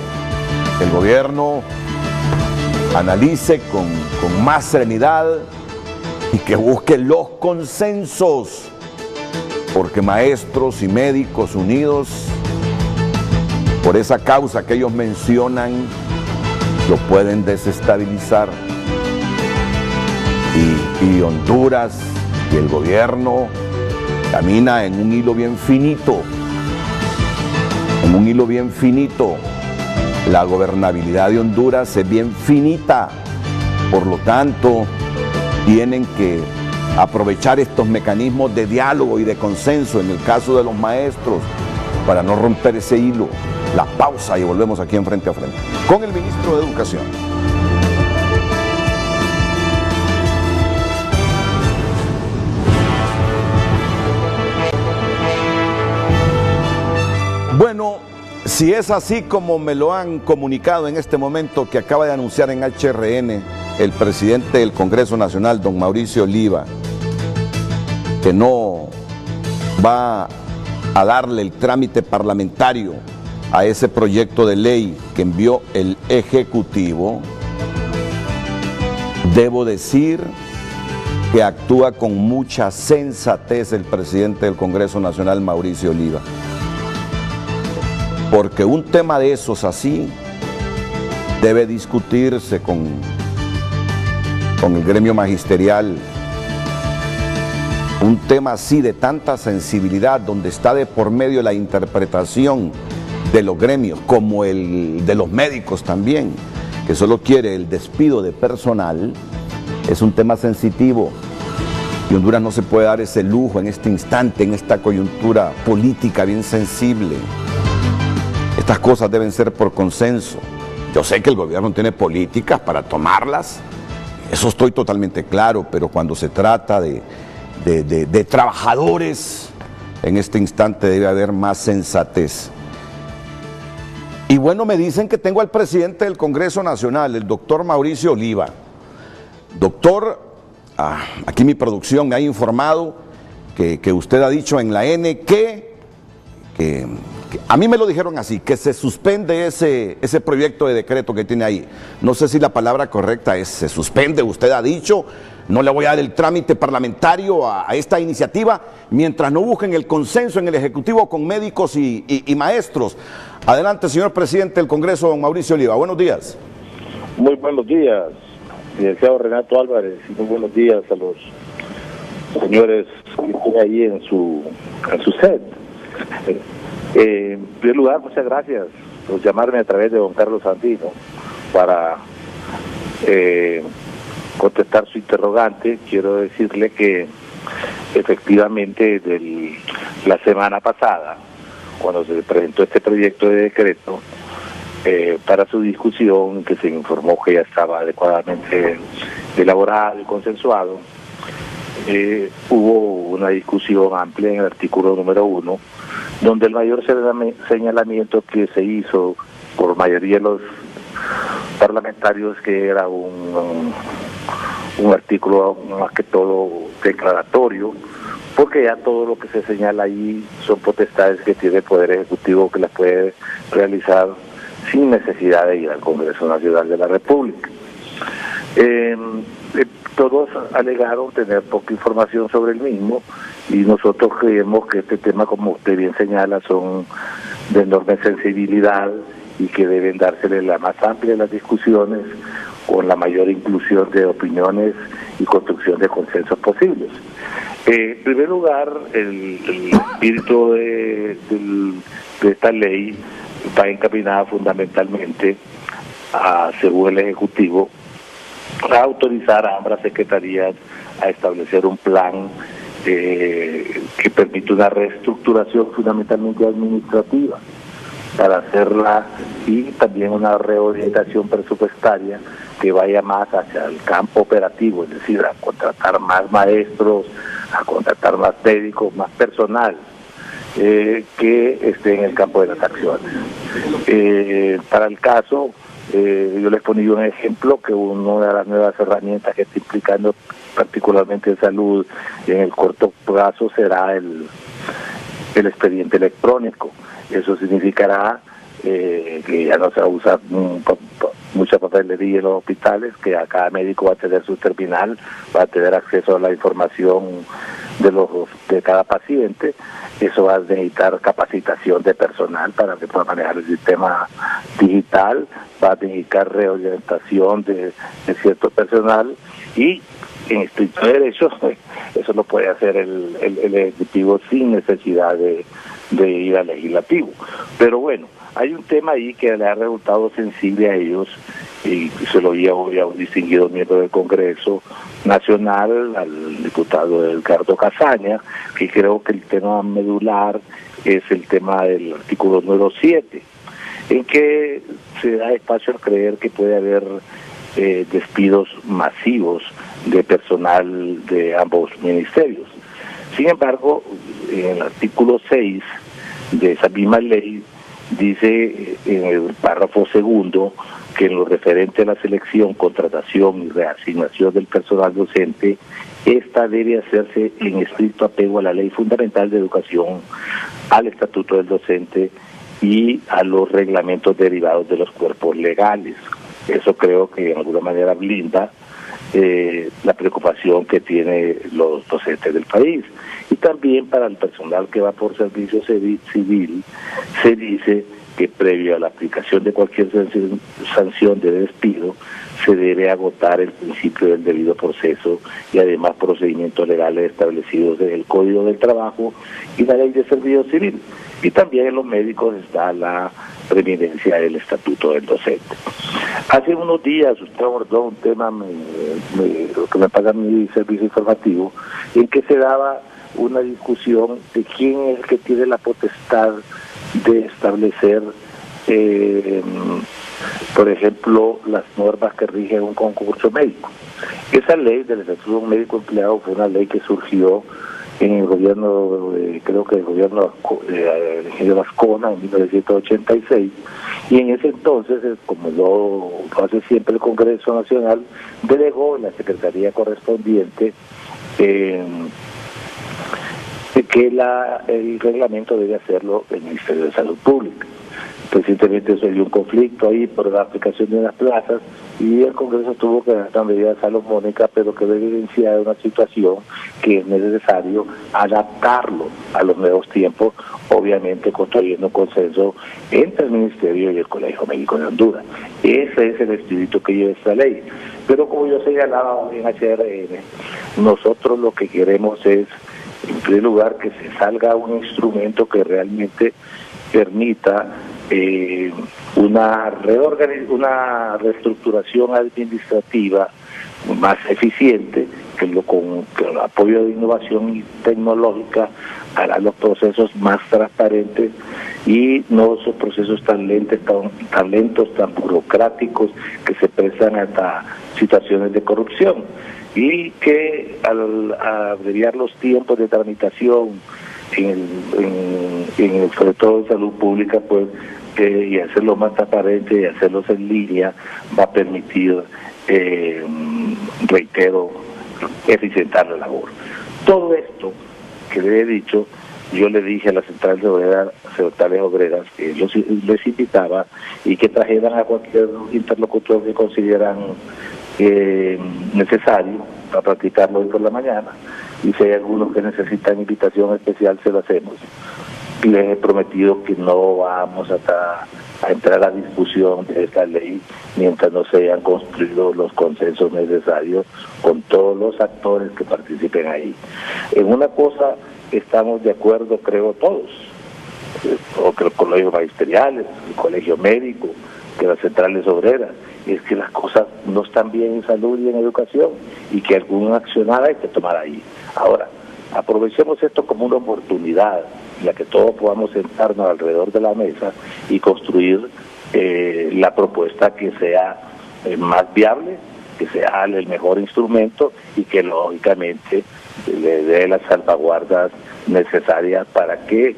el gobierno analice con más serenidad y que busque los consensos, porque maestros y médicos unidos por esa causa que ellos mencionan lo pueden desestabilizar, y Honduras y el gobierno camina en un hilo bien finito, la gobernabilidad de Honduras es bien finita, por lo tanto tienen que aprovechar estos mecanismos de diálogo y de consenso en el caso de los maestros para no romper ese hilo. La pausa y volvemos aquí en Frente a Frente con el ministro de Educación. Bueno, si es así como me lo han comunicado en este momento, que acaba de anunciar en HRN el presidente del Congreso Nacional, don Mauricio Oliva, que no va a darle el trámite parlamentario a ese proyecto de ley que envió el Ejecutivo, debo decir que actúa con mucha sensatez el presidente del Congreso Nacional, Mauricio Oliva. Porque un tema de esos así debe discutirse con el gremio magisterial. Un tema así de tanta sensibilidad, donde está de por medio la interpretación de los gremios, como el de los médicos también, que solo quiere el despido de personal, es un tema sensitivo. Y Honduras no se puede dar ese lujo en este instante, en esta coyuntura política bien sensible. Estas cosas deben ser por consenso. Yo sé que el gobierno tiene políticas para tomarlas, eso estoy totalmente claro, pero cuando se trata de trabajadores, en este instante debe haber más sensatez. Y bueno, me dicen que tengo al presidente del Congreso Nacional, el doctor Mauricio Oliva. Doctor, aquí mi producción me ha informado que usted ha dicho en la N que a mí me lo dijeron así, que se suspende ese proyecto de decreto que tiene ahí. No sé si la palabra correcta es se suspende, usted ha dicho, no le voy a dar el trámite parlamentario a esta iniciativa mientras no busquen el consenso en el Ejecutivo con médicos y maestros. Adelante, señor presidente del Congreso, don Mauricio Oliva. Buenos días. Muy buenos días, licenciado Renato Álvarez, y muy buenos días a los señores que están ahí en su set. En primer lugar, muchas gracias por llamarme a través de don Carlos Sandino para contestar su interrogante. Quiero decirle que efectivamente la semana pasada, cuando se presentó este proyecto de decreto para su discusión, que se informó que ya estaba adecuadamente elaborado y consensuado, hubo una discusión amplia en el artículo número 1, donde el mayor señalamiento que se hizo por mayoría de los parlamentarios que era un artículo más que todo declaratorio, porque ya todo lo que se señala ahí son potestades que tiene el Poder Ejecutivo, que las puede realizar sin necesidad de ir al Congreso Nacional de la República. Todos alegaron tener poca información sobre el mismo, y nosotros creemos que este tema, como usted bien señala, son de enorme sensibilidad y que deben dársele la más amplia de las discusiones con la mayor inclusión de opiniones y construcción de consensos posibles. En primer lugar, el espíritu de esta ley va encaminada fundamentalmente a, según el Ejecutivo, a autorizar a ambas secretarías a establecer un plan que permite una reestructuración fundamentalmente administrativa para hacerla, y también una reorientación presupuestaria que vaya más hacia el campo operativo, es decir, a contratar más maestros, a contratar más médicos, más personal que esté en el campo de las acciones. Para el caso, yo les ponía un ejemplo, que una de las nuevas herramientas que está implicando particularmente en salud en el corto plazo será el expediente electrónico. Eso significará que ya no se va a usar mucha papelería en los hospitales, que a cada médico va a tener su terminal, va a tener acceso a la información de cada paciente. Eso va a necesitar capacitación de personal para que pueda manejar el sistema digital, va a necesitar reorientación de cierto personal, y en estricto derecho eso lo puede hacer el Ejecutivo sin necesidad de ir al Legislativo. Pero bueno, hay un tema ahí que le ha resultado sensible a ellos, y se lo había a un distinguido miembro del Congreso Nacional, al diputado Edgardo Casaña, que creo que el tema medular es el tema del artículo número 7, en que se da espacio a creer que puede haber despidos masivos de personal de ambos ministerios. Sin embargo, en el artículo 6 de esa misma ley dice en el párrafo segundo que en lo referente a la selección, contratación y reasignación del personal docente, esta debe hacerse en estricto apego a la Ley Fundamental de Educación, al Estatuto del Docente y a los reglamentos derivados de los cuerpos legales. Eso creo que de alguna manera blinda la preocupación que tienen los docentes del país. Y también para el personal que va por servicio civil, se dice que previo a la aplicación de cualquier sanción de despido, se debe agotar el principio del debido proceso y además procedimientos legales establecidos en el Código del Trabajo y la Ley de Servicio Civil. Y también en los médicos está la preeminencia del Estatuto del Docente. Hace unos días usted abordó un tema que me paga mi servicio informativo, en que se daba una discusión de quién es el que tiene la potestad de establecer, por ejemplo, las normas que rigen un concurso médico. Esa ley del Estatuto Médico Empleado fue una ley que surgió en el gobierno, creo que el gobierno del ingeniero Ascona en 1986, y en ese entonces, como lo hace siempre el Congreso Nacional, delegó en la Secretaría correspondiente que el reglamento debe hacerlo el Ministerio de Salud Pública. Recientemente se dio un conflicto ahí por la aplicación de las plazas, y el Congreso tuvo que dar una medida salomónica, pero que debe evidenciar una situación que es necesario adaptarlo a los nuevos tiempos, obviamente construyendo un consenso entre el Ministerio y el Colegio Médico de Honduras. Ese es el espíritu que lleva esta ley. Pero como yo señalaba en HRN, nosotros lo que queremos es, en primer lugar, que se salga un instrumento que realmente permita una reestructuración administrativa más eficiente, con el apoyo de innovación tecnológica hará los procesos más transparentes y no esos procesos tan lentos, tan burocráticos que se prestan hasta situaciones de corrupción, y que al abreviar los tiempos de tramitación sobre todo en salud pública, pues, y hacerlo más transparente y hacerlos en línea va a permitir, reitero, eficientar la labor. Todo esto que le he dicho, yo le dije a las centrales obreras que les invitaba y que trajeran a cualquier interlocutor que consideran necesario para practicarlo hoy por la mañana, y si hay algunos que necesitan invitación especial, se lo hacemos. Les he prometido que no vamos a entrar a discusión de esta ley mientras no se hayan construido los consensos necesarios con todos los actores que participen ahí. En una cosa estamos de acuerdo, creo, todos, o que los colegios magisteriales, el colegio médico, que las centrales obreras, es que las cosas no están bien en salud y en educación, y que algún accionar hay que tomar ahí. Ahora, aprovechemos esto como una oportunidad en la que todos podamos sentarnos alrededor de la mesa y construir la propuesta que sea más viable, que sea el mejor instrumento y que lógicamente le dé las salvaguardas necesarias para que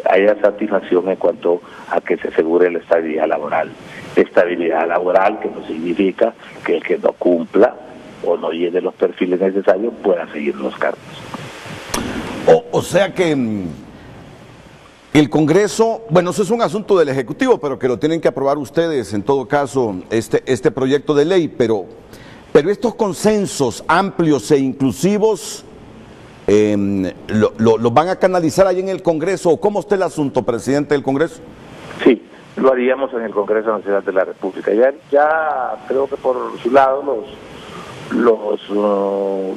haya satisfacción en cuanto a que se asegure la estabilidad laboral. Estabilidad laboral que no significa que el que no cumpla o no llene los perfiles necesarios pueda seguir los cargos. O sea que el Congreso, bueno, eso es un asunto del Ejecutivo, pero que lo tienen que aprobar ustedes, en todo caso, este proyecto de ley, pero estos consensos amplios e inclusivos, ¿los van a canalizar ahí en el Congreso? ¿O cómo está el asunto, presidente del Congreso? Sí, lo haríamos en el Congreso Nacional de la República. Ya creo que por su lado los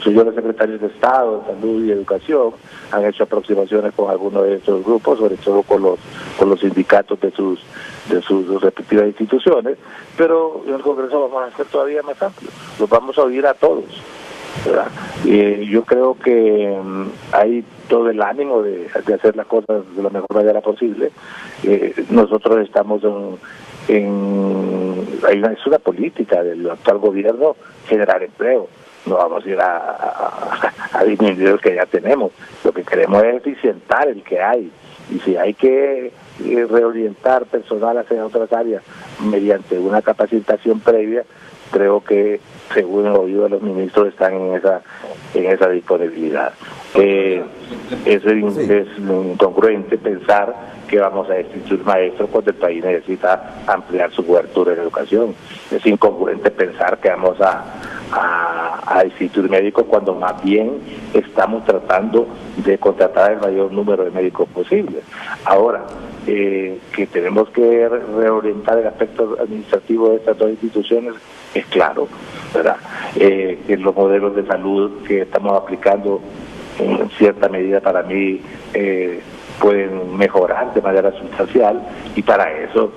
señores secretarios de Estado, de Salud y Educación han hecho aproximaciones con algunos de estos grupos, sobre todo con los sindicatos de sus respectivas instituciones, pero en el Congreso vamos a hacer todavía más amplio, los vamos a oír a todos, ¿verdad? Yo creo que hay todo el ánimo de hacer las cosas de la mejor manera posible. Nosotros estamos es una política del actual gobierno generar empleo. No vamos a ir a disminuir el que ya tenemos. Lo que queremos es eficientar el que hay. Y si hay que reorientar personal hacia otras áreas mediante una capacitación previa, creo que, según el oído de los ministros, están en esa disponibilidad. Es incongruente pensar que vamos a destituir maestros cuando el país necesita ampliar su cobertura en educación. Es incongruente pensar que vamos a destituir médicos cuando más bien estamos tratando de contratar el mayor número de médicos posible. Ahora, que tenemos que reorientar el aspecto administrativo de estas dos instituciones, es claro, ¿verdad? Que los modelos de salud que estamos aplicando en cierta medida, para mí, pueden mejorar de manera sustancial, y para eso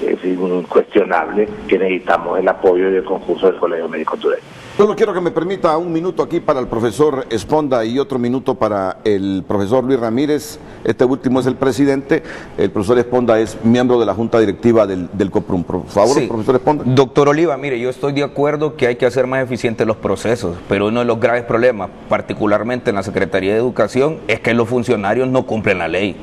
es incuestionable que necesitamos el apoyo y el concurso del Colegio Médico Hondureño. Solo quiero que me permita un minuto aquí para el profesor Esponda y otro minuto para el profesor Luis Ramírez. Este último es el presidente. El profesor Esponda es miembro de la Junta Directiva del COPRUM. Por favor, sí. Profesor Esponda. Doctor Oliva, mire, yo estoy de acuerdo que hay que hacer más eficientes los procesos, pero uno de los graves problemas, particularmente en la Secretaría de Educación, es que los funcionarios no cumplen la ley.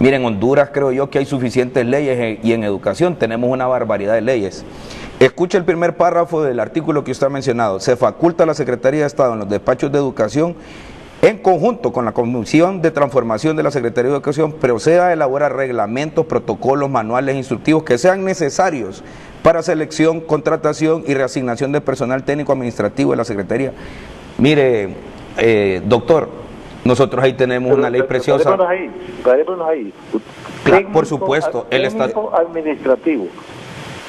Miren, en Honduras creo yo que hay suficientes leyes, y en educación tenemos una barbaridad de leyes. Escuche el primer párrafo del artículo que usted ha mencionado. Se faculta a la Secretaría de Estado en los despachos de educación, en conjunto con la Comisión de Transformación de la Secretaría de Educación, proceda a elaborar reglamentos, protocolos, manuales instructivos que sean necesarios para selección, contratación y reasignación de personal técnico administrativo de la Secretaría. Mire, doctor, nosotros ahí tenemos una ley preciosa. Parémonos ahí. Claro, por supuesto, el estatuto administrativo.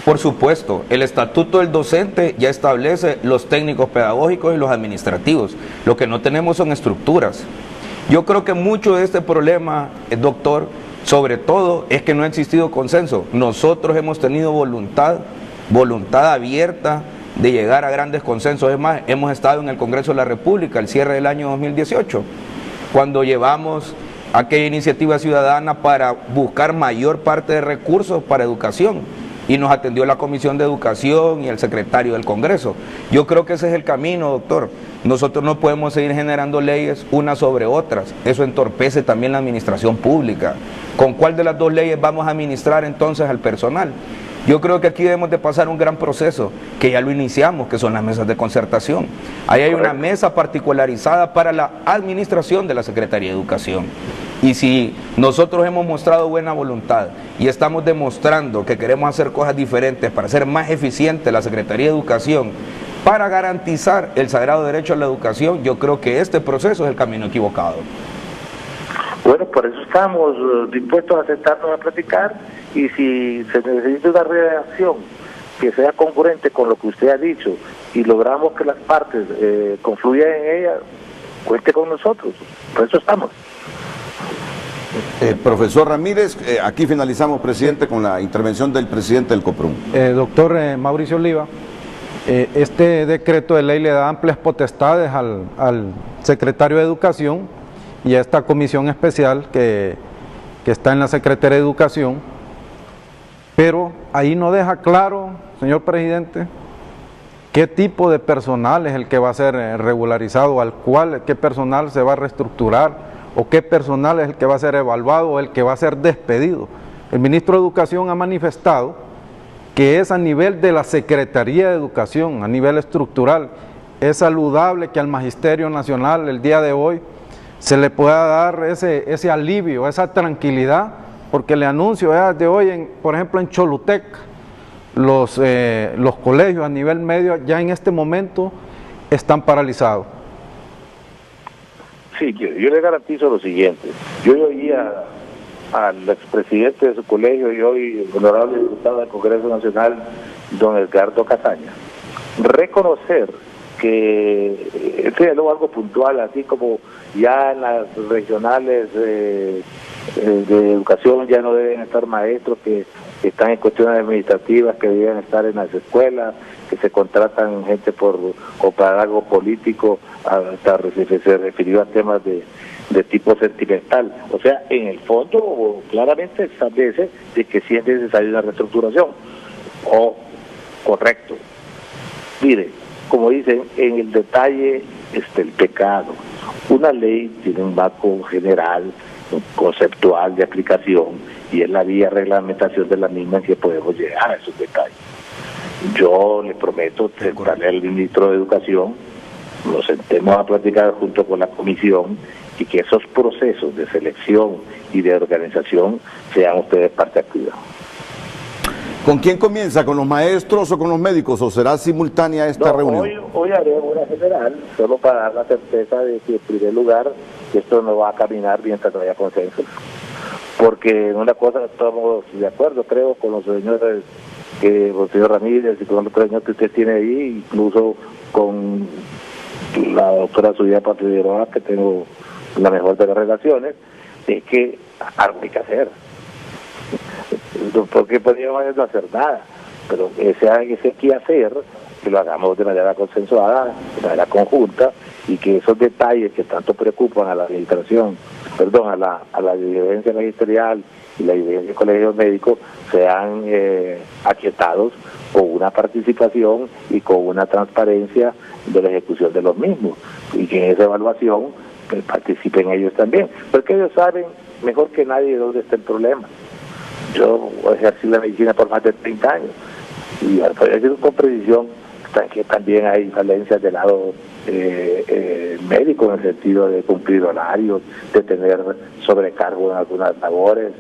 Por supuesto, el estatuto del docente ya establece los técnicos pedagógicos y los administrativos. Lo que no tenemos son estructuras. Yo creo que mucho de este problema, doctor, sobre todo es que no ha existido consenso. Nosotros hemos tenido voluntad abierta de llegar a grandes consensos. Es más, hemos estado en el Congreso de la República al cierre del año 2018, cuando llevamos aquella iniciativa ciudadana para buscar mayor parte de recursos para educación. y nos atendió la Comisión de Educación y el secretario del Congreso. Yo creo que ese es el camino, doctor. Nosotros no podemos seguir generando leyes unas sobre otras. Eso entorpece también la administración pública. ¿Con cuál de las dos leyes vamos a administrar entonces al personal? Yo creo que aquí debemos de pasar un gran proceso, que ya lo iniciamos, que son las mesas de concertación. Ahí hay una mesa particularizada para la administración de la Secretaría de Educación. Y si nosotros hemos mostrado buena voluntad y estamos demostrando que queremos hacer cosas diferentes para hacer más eficiente la Secretaría de Educación, para garantizar el sagrado derecho a la educación, yo creo que este proceso es el camino equivocado. Bueno, por eso estamos dispuestos a sentarnos a platicar, y si se necesita una redacción que sea congruente con lo que usted ha dicho y logramos que las partes confluyan en ella, cuente con nosotros, por eso estamos. Profesor Ramírez, aquí finalizamos, presidente, con la intervención del presidente del COPRUM. Doctor Mauricio Oliva, este decreto de ley le da amplias potestades al secretario de Educación y a esta comisión especial que está en la Secretaría de Educación, pero ahí no deja claro, señor presidente, qué tipo de personal es el que va a ser regularizado, qué personal se va a reestructurar, o qué personal es el que va a ser evaluado o el que va a ser despedido. El ministro de Educación ha manifestado que es a nivel de la Secretaría de Educación, a nivel estructural. Es saludable que al Magisterio Nacional el día de hoy se le pueda dar ese alivio, esa tranquilidad, porque le anuncio de hoy, por ejemplo en Cholutec, los colegios a nivel medio ya en este momento están paralizados. Sí, yo le garantizo lo siguiente. Yo oía al expresidente de su colegio y hoy honorable diputado del Congreso Nacional, don Edgardo Casaña, reconocer que este es algo puntual, así como ya en las regionales de educación ya no deben estar maestros que están en cuestiones administrativas, que deben estar en las escuelas, que se contratan gente para algo político, hasta se refirió a temas de tipo sentimental. O sea, en el fondo claramente establece de que sí es necesaria una reestructuración. Correcto. Mire, como dicen, en el detalle está el pecado. Una ley tiene un marco general, conceptual de aplicación, y es la vía reglamentación de la misma en que podemos llegar a esos detalles. Yo le prometo darle al ministro de Educación, nos sentemos a platicar junto con la comisión y que esos procesos de selección y de organización sean ustedes parte activa. ¿Con quién comienza? ¿Con los maestros o con los médicos? ¿O será simultánea esta reunión? Hoy haré una general, solo para dar la certeza de que en primer lugar esto no va a caminar mientras no haya consenso. Porque en una cosa estamos de acuerdo, creo, con los señores, el señor Ramírez y con los otros señores que usted tiene ahí, incluso con la doctora Sudía Patria, que tengo la mejor de las relaciones, es que algo hay que hacer. Porque podríamos no hacer nada, pero ese que hacer, que lo hagamos de manera consensuada, de manera conjunta, y que esos detalles que tanto preocupan a la administración, a la dirigencia magisterial y la dirigencia de colegios médicos sean aquietados con una participación y con una transparencia de la ejecución de los mismos, y que en esa evaluación participen ellos también, porque ellos saben mejor que nadie dónde está el problema. Yo ejercí la medicina por más de 30 años y al decir con precisión que también hay falencias del lado médico, en el sentido de cumplir horarios, de tener sobrecargo en algunas labores,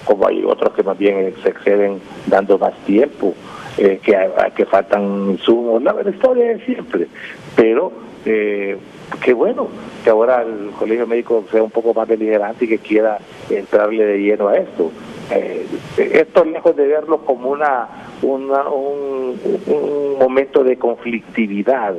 como hay otros que más bien se exceden dando más tiempo, que faltan insumos, la historia es siempre, pero qué bueno que ahora el colegio médico sea un poco más beligerante y que quiera entrarle de lleno a esto. Esto, lejos de verlo como un momento de conflictividad,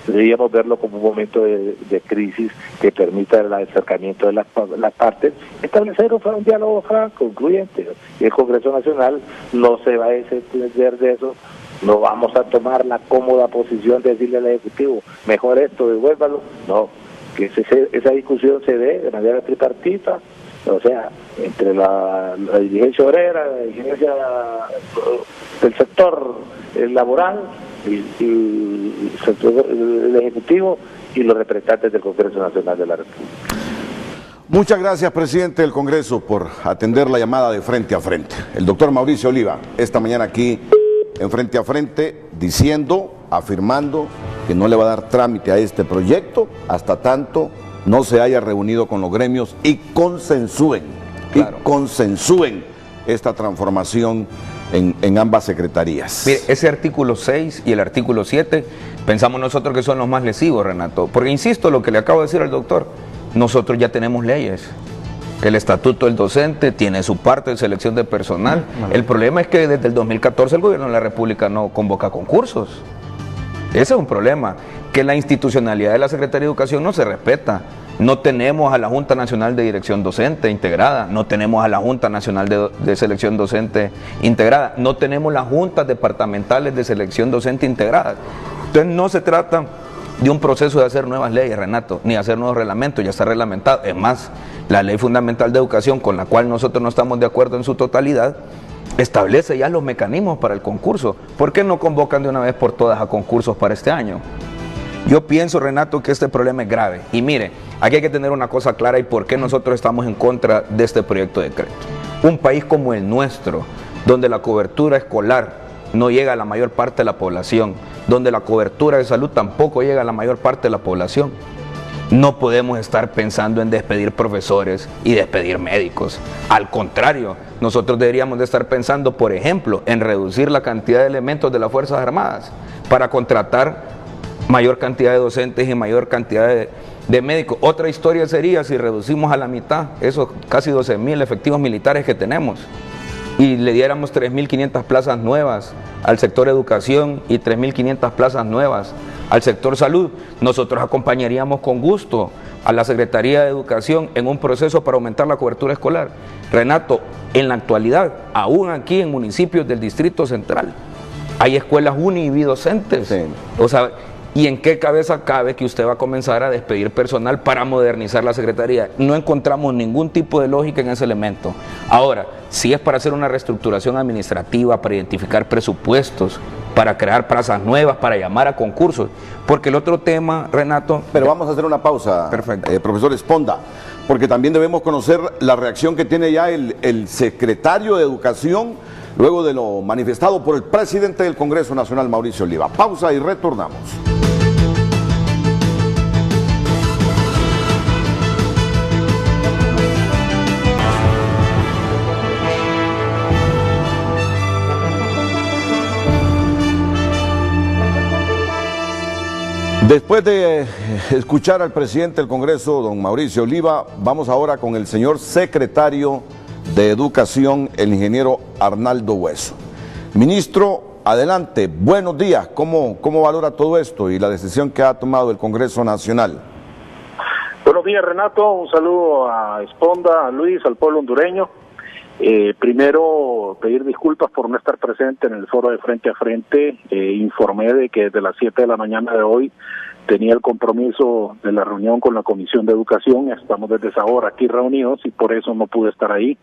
deberíamos verlo como un momento de crisis que permita el acercamiento de las partes, establecer un diálogo franco, incluyente. Y el Congreso Nacional no se va a extender de eso. No vamos a tomar la cómoda posición de decirle al Ejecutivo, mejor esto, devuélvalo. No, que esa discusión se dé de manera tripartita, O sea, entre la dirigencia obrera, la dirigencia del sector laboral, y el sector del Ejecutivo y los representantes del Congreso Nacional de la República. Muchas gracias, presidente del Congreso, por atender la llamada de Frente a Frente. El doctor Mauricio Oliva, esta mañana aquí en Frente a Frente, afirmando que no le va a dar trámite a este proyecto hasta tanto no se haya reunido con los gremios y consensúen esta transformación en ambas secretarías. Mire, ese artículo 6 y el artículo 7, pensamos nosotros que son los más lesivos, Renato, porque insisto, lo que le acabo de decir al doctor, nosotros ya tenemos leyes. El estatuto del docente tiene su parte de selección de personal. El problema es que desde el 2014 el gobierno de la República no convoca concursos. Ese es un problema, que la institucionalidad de la Secretaría de Educación no se respeta. No tenemos a la Junta Nacional de Dirección Docente integrada, no tenemos a la Junta Nacional de Selección Docente integrada, no tenemos las juntas departamentales de selección docente integradas. Entonces no se trata de un proceso de hacer nuevas leyes, Renato, ni hacer nuevos reglamentos, ya está reglamentado. Es más, la Ley Fundamental de Educación, con la cual nosotros no estamos de acuerdo en su totalidad, establece ya los mecanismos para el concurso. ¿Por qué no convocan de una vez por todas a concursos para este año? Yo pienso, Renato, que este problema es grave. Y mire, aquí hay que tener una cosa clara y por qué nosotros estamos en contra de este proyecto de decreto. Un país como el nuestro, donde la cobertura escolar no llega a la mayor parte de la población, donde la cobertura de salud tampoco llega a la mayor parte de la población, no podemos estar pensando en despedir profesores y despedir médicos. Al contrario, nosotros deberíamos de estar pensando, por ejemplo, en reducir la cantidad de elementos de las Fuerzas Armadas para contratar mayor cantidad de docentes y mayor cantidad de médicos. Otra historia sería si reducimos a la mitad esos casi 12.000 efectivos militares que tenemos y le diéramos 3.500 plazas nuevas al sector educación y 3.500 plazas nuevas al sector salud. Nosotros acompañaríamos con gusto a la Secretaría de Educación en un proceso para aumentar la cobertura escolar. Renato, en la actualidad, aún aquí en municipios del Distrito Central, hay escuelas unibidocentes. Sí. O sea, ¿y en qué cabeza cabe que usted va a comenzar a despedir personal para modernizar la Secretaría? No encontramos ningún tipo de lógica en ese elemento. Ahora, si es para hacer una reestructuración administrativa, para identificar presupuestos, para crear plazas nuevas, para llamar a concursos, porque el otro tema, Renato... Pero vamos a hacer una pausa, profesor Esponda, porque también debemos conocer la reacción que tiene ya el secretario de Educación, luego de lo manifestado por el presidente del Congreso Nacional, Mauricio Oliva. Pausa y retornamos. Después de escuchar al presidente del Congreso, don Mauricio Oliva, vamos ahora con el señor secretario de Educación, el ingeniero Arnaldo Hueso. Ministro, adelante, buenos días. ¿Cómo valora todo esto y la decisión que ha tomado el Congreso Nacional? Buenos días, Renato. Un saludo a Esponda, a Luis, al pueblo hondureño. Primero, pedir disculpas por no estar presente en el foro de Frente a Frente. Informé de que desde las 7 de la mañana de hoy tenía el compromiso de la reunión con la Comisión de Educación. Estamos desde esa hora aquí reunidos y por eso no pude estar ahí.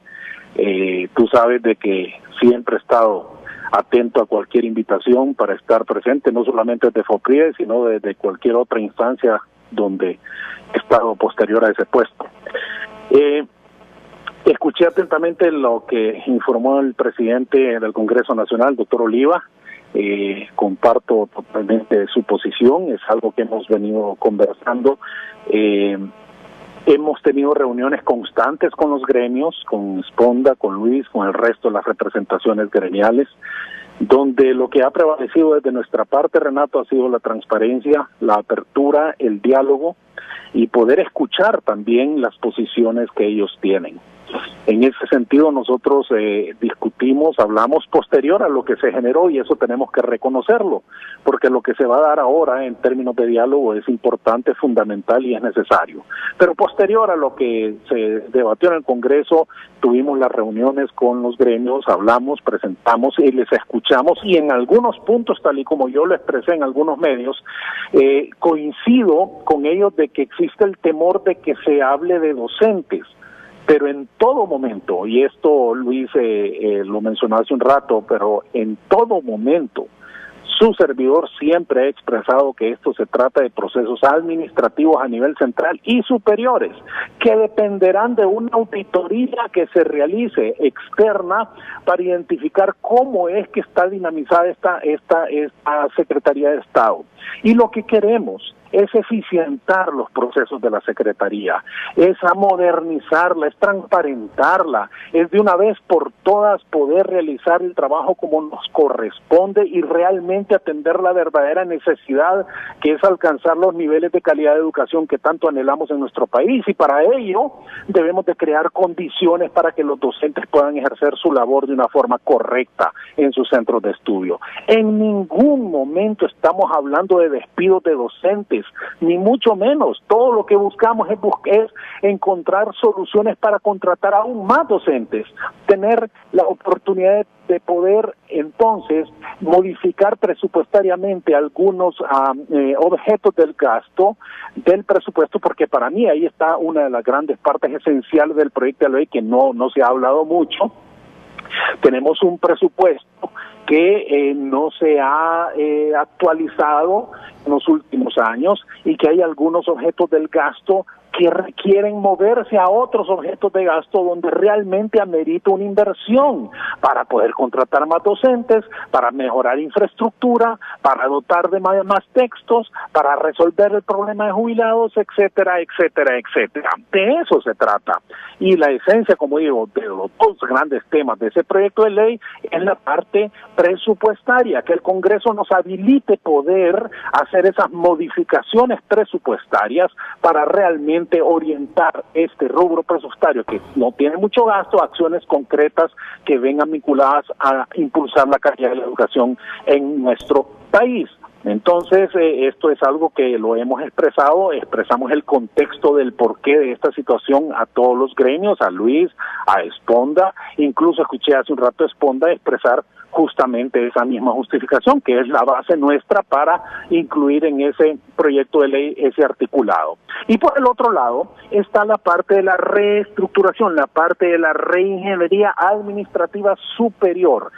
Tú sabes de que siempre he estado atento a cualquier invitación para estar presente, no solamente desde FOPRIE, sino desde cualquier otra instancia donde he estado posterior a ese puesto. Escuché atentamente lo que informó el presidente del Congreso Nacional, doctor Oliva. Comparto totalmente su posición, es algo que hemos venido conversando. Hemos tenido reuniones constantes con los gremios, con Esponda, con Luis, con el resto de las representaciones gremiales, donde lo que ha prevalecido desde nuestra parte, Renato, ha sido la transparencia, la apertura, el diálogo y poder escuchar también las posiciones que ellos tienen. En ese sentido nosotros discutimos, hablamos posterior a lo que se generó y eso tenemos que reconocerlo, porque lo que se va a dar ahora en términos de diálogo es importante, fundamental y es necesario. Pero posterior a lo que se debatió en el Congreso, tuvimos las reuniones con los gremios, hablamos, presentamos y les escuchamos y en algunos puntos, tal y como yo lo expresé en algunos medios, coincido con ellos de que existe el temor de que se hable de docentes. pero en todo momento, y esto Luis lo mencionó hace un rato, pero en todo momento, su servidor siempre ha expresado que esto se trata de procesos administrativos a nivel central y superiores, que dependerán de una auditoría que se realice externa para identificar cómo es que está dinamizada esta Secretaría de Estado. Y lo que queremos es eficientar los procesos de la Secretaría, es modernizarla, es transparentarla, es de una vez por todas poder realizar el trabajo como nos corresponde y realmente atender la verdadera necesidad, que es alcanzar los niveles de calidad de educación que tanto anhelamos en nuestro país, y para ello debemos de crear condiciones para que los docentes puedan ejercer su labor de una forma correcta en sus centros de estudio. En ningún momento estamos hablando de despidos de docentes, ni mucho menos. Todo lo que buscamos es encontrar soluciones para contratar aún más docentes, tener la oportunidad de poder entonces modificar presupuestariamente algunos objetos del gasto del presupuesto, porque para mí ahí está una de las grandes partes esenciales del proyecto de ley que no se ha hablado mucho. Tenemos un presupuesto que no se ha actualizado en los últimos años y que hay algunos objetos del gasto que requieren moverse a otros objetos de gasto donde realmente amerita una inversión para poder contratar más docentes, para mejorar infraestructura, para dotar de más textos, para resolver el problema de jubilados, etcétera, etcétera, etcétera. De eso se trata. Y la esencia, como digo, de los dos grandes temas de ese proyecto de ley es la parte presupuestaria, que el Congreso nos habilite poder hacer esas modificaciones presupuestarias para realmente orientar este rubro presupuestario que no tiene mucho gasto a acciones concretas que vengan vinculadas a impulsar la calidad de la educación en nuestro país. Entonces, esto es algo que lo hemos expresado, expresamos el contexto del porqué de esta situación a todos los gremios, a Luis, a Esponda, incluso escuché hace un rato a Esponda expresar justamente esa misma justificación, que es la base nuestra para incluir en ese proyecto de ley ese articulado. Y por el otro lado está la parte de la reestructuración, la parte de la reingeniería administrativa superior.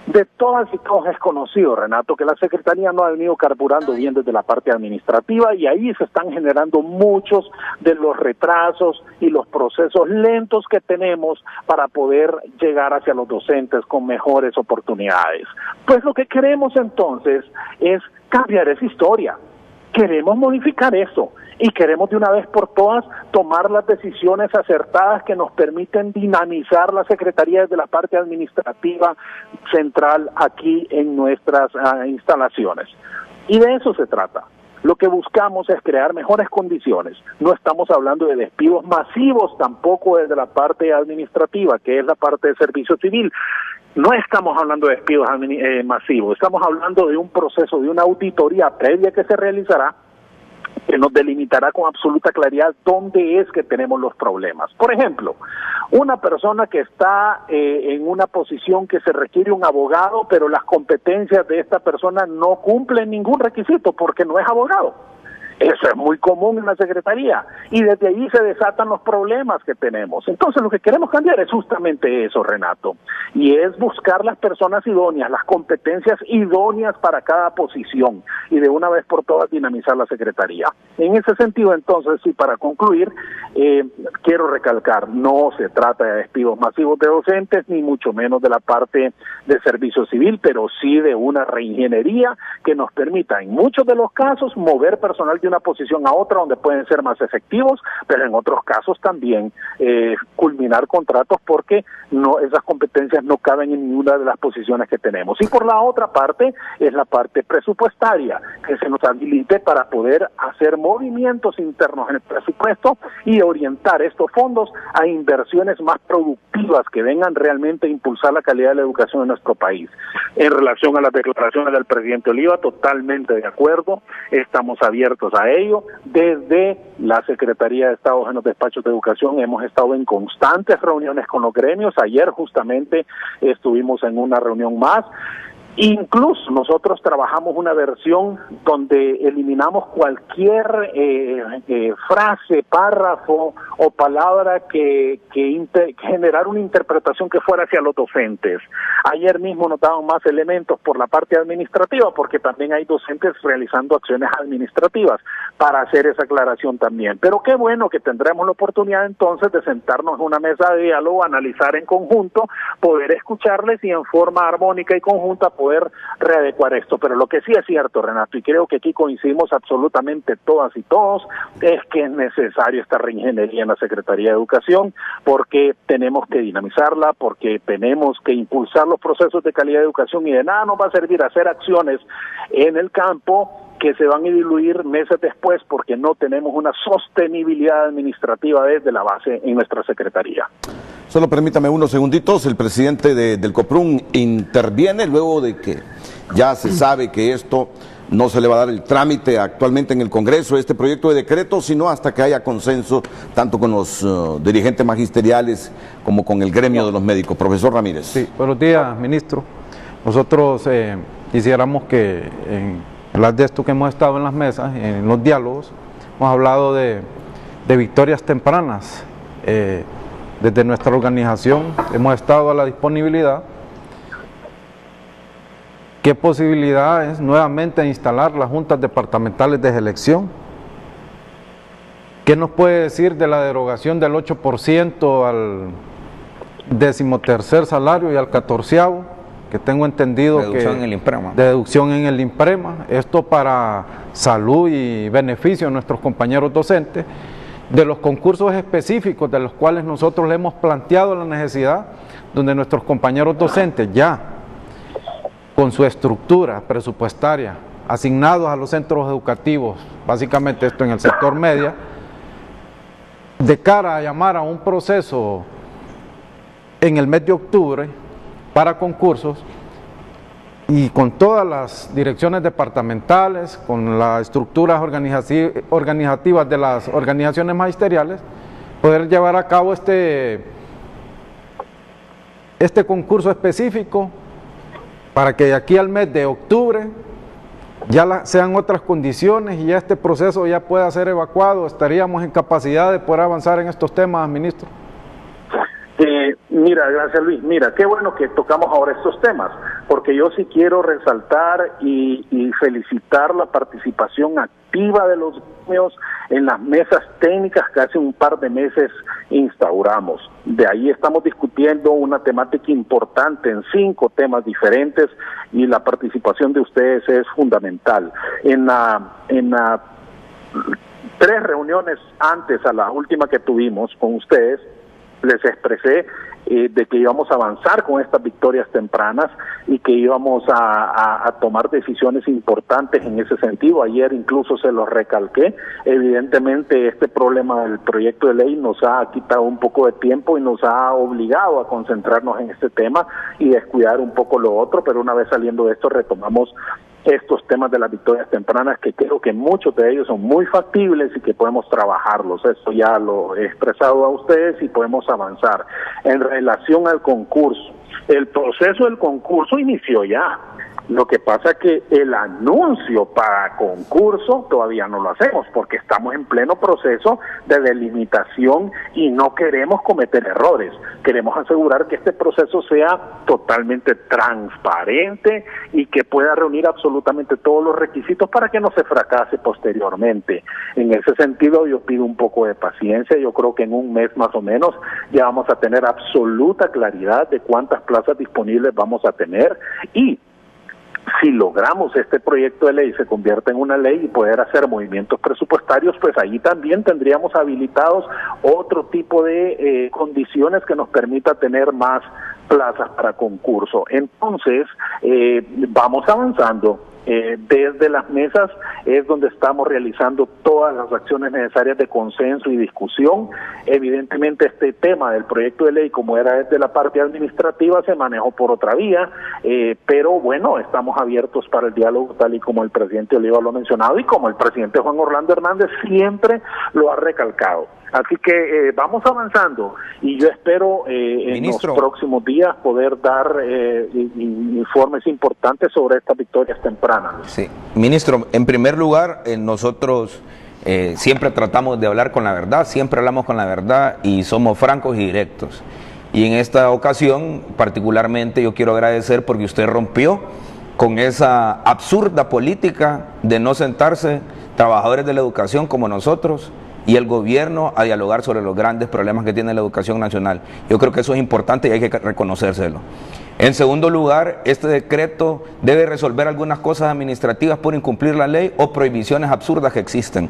De todas y todos es conocido, Renato, que la Secretaría no ha venido carburando bien desde la parte administrativa y ahí se están generando muchos de los retrasos y los procesos lentos que tenemos para poder llegar hacia los docentes con mejores oportunidades. Pues lo que queremos entonces es cambiar esa historia. Queremos modificar eso y queremos de una vez por todas tomar las decisiones acertadas que nos permiten dinamizar la Secretaría desde la parte administrativa central aquí en nuestras instalaciones. Y de eso se trata. Lo que buscamos es crear mejores condiciones. No estamos hablando de despidos masivos tampoco desde la parte administrativa, que es la parte de servicio civil. No estamos hablando de despidos masivos, estamos hablando de un proceso, de una auditoría previa que se realizará, que nos delimitará con absoluta claridad dónde es que tenemos los problemas. Por ejemplo, una persona que está en una posición que se requiere un abogado, pero las competencias de esta persona no cumplen ningún requisito porque no es abogado. Eso es muy común en la Secretaría y desde ahí se desatan los problemas que tenemos. Entonces lo que queremos cambiar es justamente eso, Renato, y es buscar las personas idóneas, las competencias idóneas para cada posición y de una vez por todas dinamizar la Secretaría. En ese sentido, entonces, y para concluir, quiero recalcar, no se trata de despidos masivos de docentes, ni mucho menos de la parte de servicio civil, pero sí de una reingeniería que nos permita, en muchos de los casos, mover personal de una posición a otra donde pueden ser más efectivos, pero en otros casos también culminar contratos porque esas competencias no caben en ninguna de las posiciones que tenemos. Y por la otra parte es la parte presupuestaria, que se nos habilite para poder hacer movimientos internos en el presupuesto y orientar estos fondos a inversiones más productivas que vengan realmente a impulsar la calidad de la educación en nuestro país. En relación a las declaraciones del presidente Oliva, totalmente de acuerdo, estamos abiertos a ello. Desde la Secretaría de Estado en los despachos de educación hemos estado en constantes reuniones con los gremios. Ayer justamente estuvimos en una reunión más. Incluso nosotros trabajamos una versión donde eliminamos cualquier frase, párrafo o palabra que generara una interpretación que fuera hacia los docentes. Ayer mismo nos daban más elementos por la parte administrativa, porque también hay docentes realizando acciones administrativas para hacer esa aclaración también. Pero qué bueno que tendremos la oportunidad entonces de sentarnos en una mesa de diálogo, analizar en conjunto, poder escucharles y en forma armónica y conjunta poder readecuar esto. Pero lo que sí es cierto, Renato, y creo que aquí coincidimos absolutamente todas y todos, es que es necesario esta reingeniería en la Secretaría de Educación, porque tenemos que dinamizarla, porque tenemos que impulsar los procesos de calidad de educación, y de nada nos va a servir hacer acciones en el campo que se van a diluir meses después porque no tenemos una sostenibilidad administrativa desde la base en nuestra Secretaría. Solo permítame unos segunditos. El presidente del COPRUN interviene luego de que ya se sabe que esto no se le va a dar el trámite actualmente en el Congreso, este proyecto de decreto, sino hasta que haya consenso tanto con los dirigentes magisteriales como con el gremio de los médicos. Profesor Ramírez. Sí, buenos días, ministro. Nosotros quisiéramos que en hablar de esto que hemos estado en las mesas, en los diálogos, hemos hablado de victorias tempranas. Desde nuestra organización hemos estado a la disponibilidad. ¿Qué posibilidad es nuevamente instalar las juntas departamentales de selección? ¿Qué nos puede decir de la derogación del 8% al 13º salario y al 14º? Que tengo entendido deducción en el INPREMA. Deducción en el INPREMA, esto para salud y beneficio de nuestros compañeros docentes, de los concursos específicos de los cuales nosotros le hemos planteado la necesidad, donde nuestros compañeros docentes ya con su estructura presupuestaria asignados a los centros educativos, básicamente esto en el sector media, de cara a llamar a un proceso en el mes de octubre para concursos, y con todas las direcciones departamentales, con las estructuras organizativas de las organizaciones magisteriales, poder llevar a cabo este concurso específico para que de aquí al mes de octubre ya sean otras condiciones y ya este proceso ya pueda ser evacuado. Estaríamos en capacidad de poder avanzar en estos temas, ministro. Mira, gracias Luis. Mira, qué bueno que tocamos ahora estos temas, porque yo sí quiero resaltar y felicitar la participación activa de los gremios en las mesas técnicas que hace un par de meses instauramos. De ahí estamos discutiendo una temática importante en 5 temas diferentes y la participación de ustedes es fundamental. En la 3 reuniones antes a la última que tuvimos con ustedes, les expresé de que íbamos a avanzar con estas victorias tempranas y que íbamos a tomar decisiones importantes en ese sentido. Ayer incluso se los recalqué. Evidentemente este problema del proyecto de ley nos ha quitado un poco de tiempo y nos ha obligado a concentrarnos en este tema y descuidar un poco lo otro, pero una vez saliendo de esto retomamos estos temas de las victorias tempranas, que creo que muchos de ellos son muy factibles y que podemos trabajarlos. Eso ya lo he expresado a ustedes y podemos avanzar. En relación al concurso, el proceso del concurso inició ya. Lo que pasa es que el anuncio para concurso todavía no lo hacemos porque estamos en pleno proceso de delimitación y no queremos cometer errores. Queremos asegurar que este proceso sea totalmente transparente y que pueda reunir absolutamente todos los requisitos para que no se fracase posteriormente. En ese sentido yo pido un poco de paciencia. Yo creo que en un mes más o menos ya vamos a tener absoluta claridad de cuántas plazas disponibles vamos a tener, y si logramos este proyecto de ley se convierte en una ley y poder hacer movimientos presupuestarios, pues ahí también tendríamos habilitados otro tipo de condiciones que nos permita tener más plazas para concurso. Entonces, vamos avanzando. Desde las mesas es donde estamos realizando todas las acciones necesarias de consenso y discusión. Evidentemente este tema del proyecto de ley, como era desde la parte administrativa, se manejó por otra vía, pero bueno, estamos abiertos para el diálogo, tal y como el presidente Oliva lo ha mencionado y como el presidente Juan Orlando Hernández siempre lo ha recalcado. Así que vamos avanzando y yo espero en los próximos días poder dar informes importantes sobre estas victorias tempranas. Sí, ministro, en primer lugar, nosotros siempre tratamos de hablar con la verdad, siempre hablamos con la verdad y somos francos y directos. Y en esta ocasión, particularmente, yo quiero agradecer porque usted rompió con esa absurda política de no sentarse trabajadores de la educación como nosotros y el gobierno a dialogar sobre los grandes problemas que tiene la educación nacional. Yo creo que eso es importante y hay que reconocérselo. En segundo lugar, este decreto debe resolver algunas cosas administrativas por incumplir la ley o prohibiciones absurdas que existen.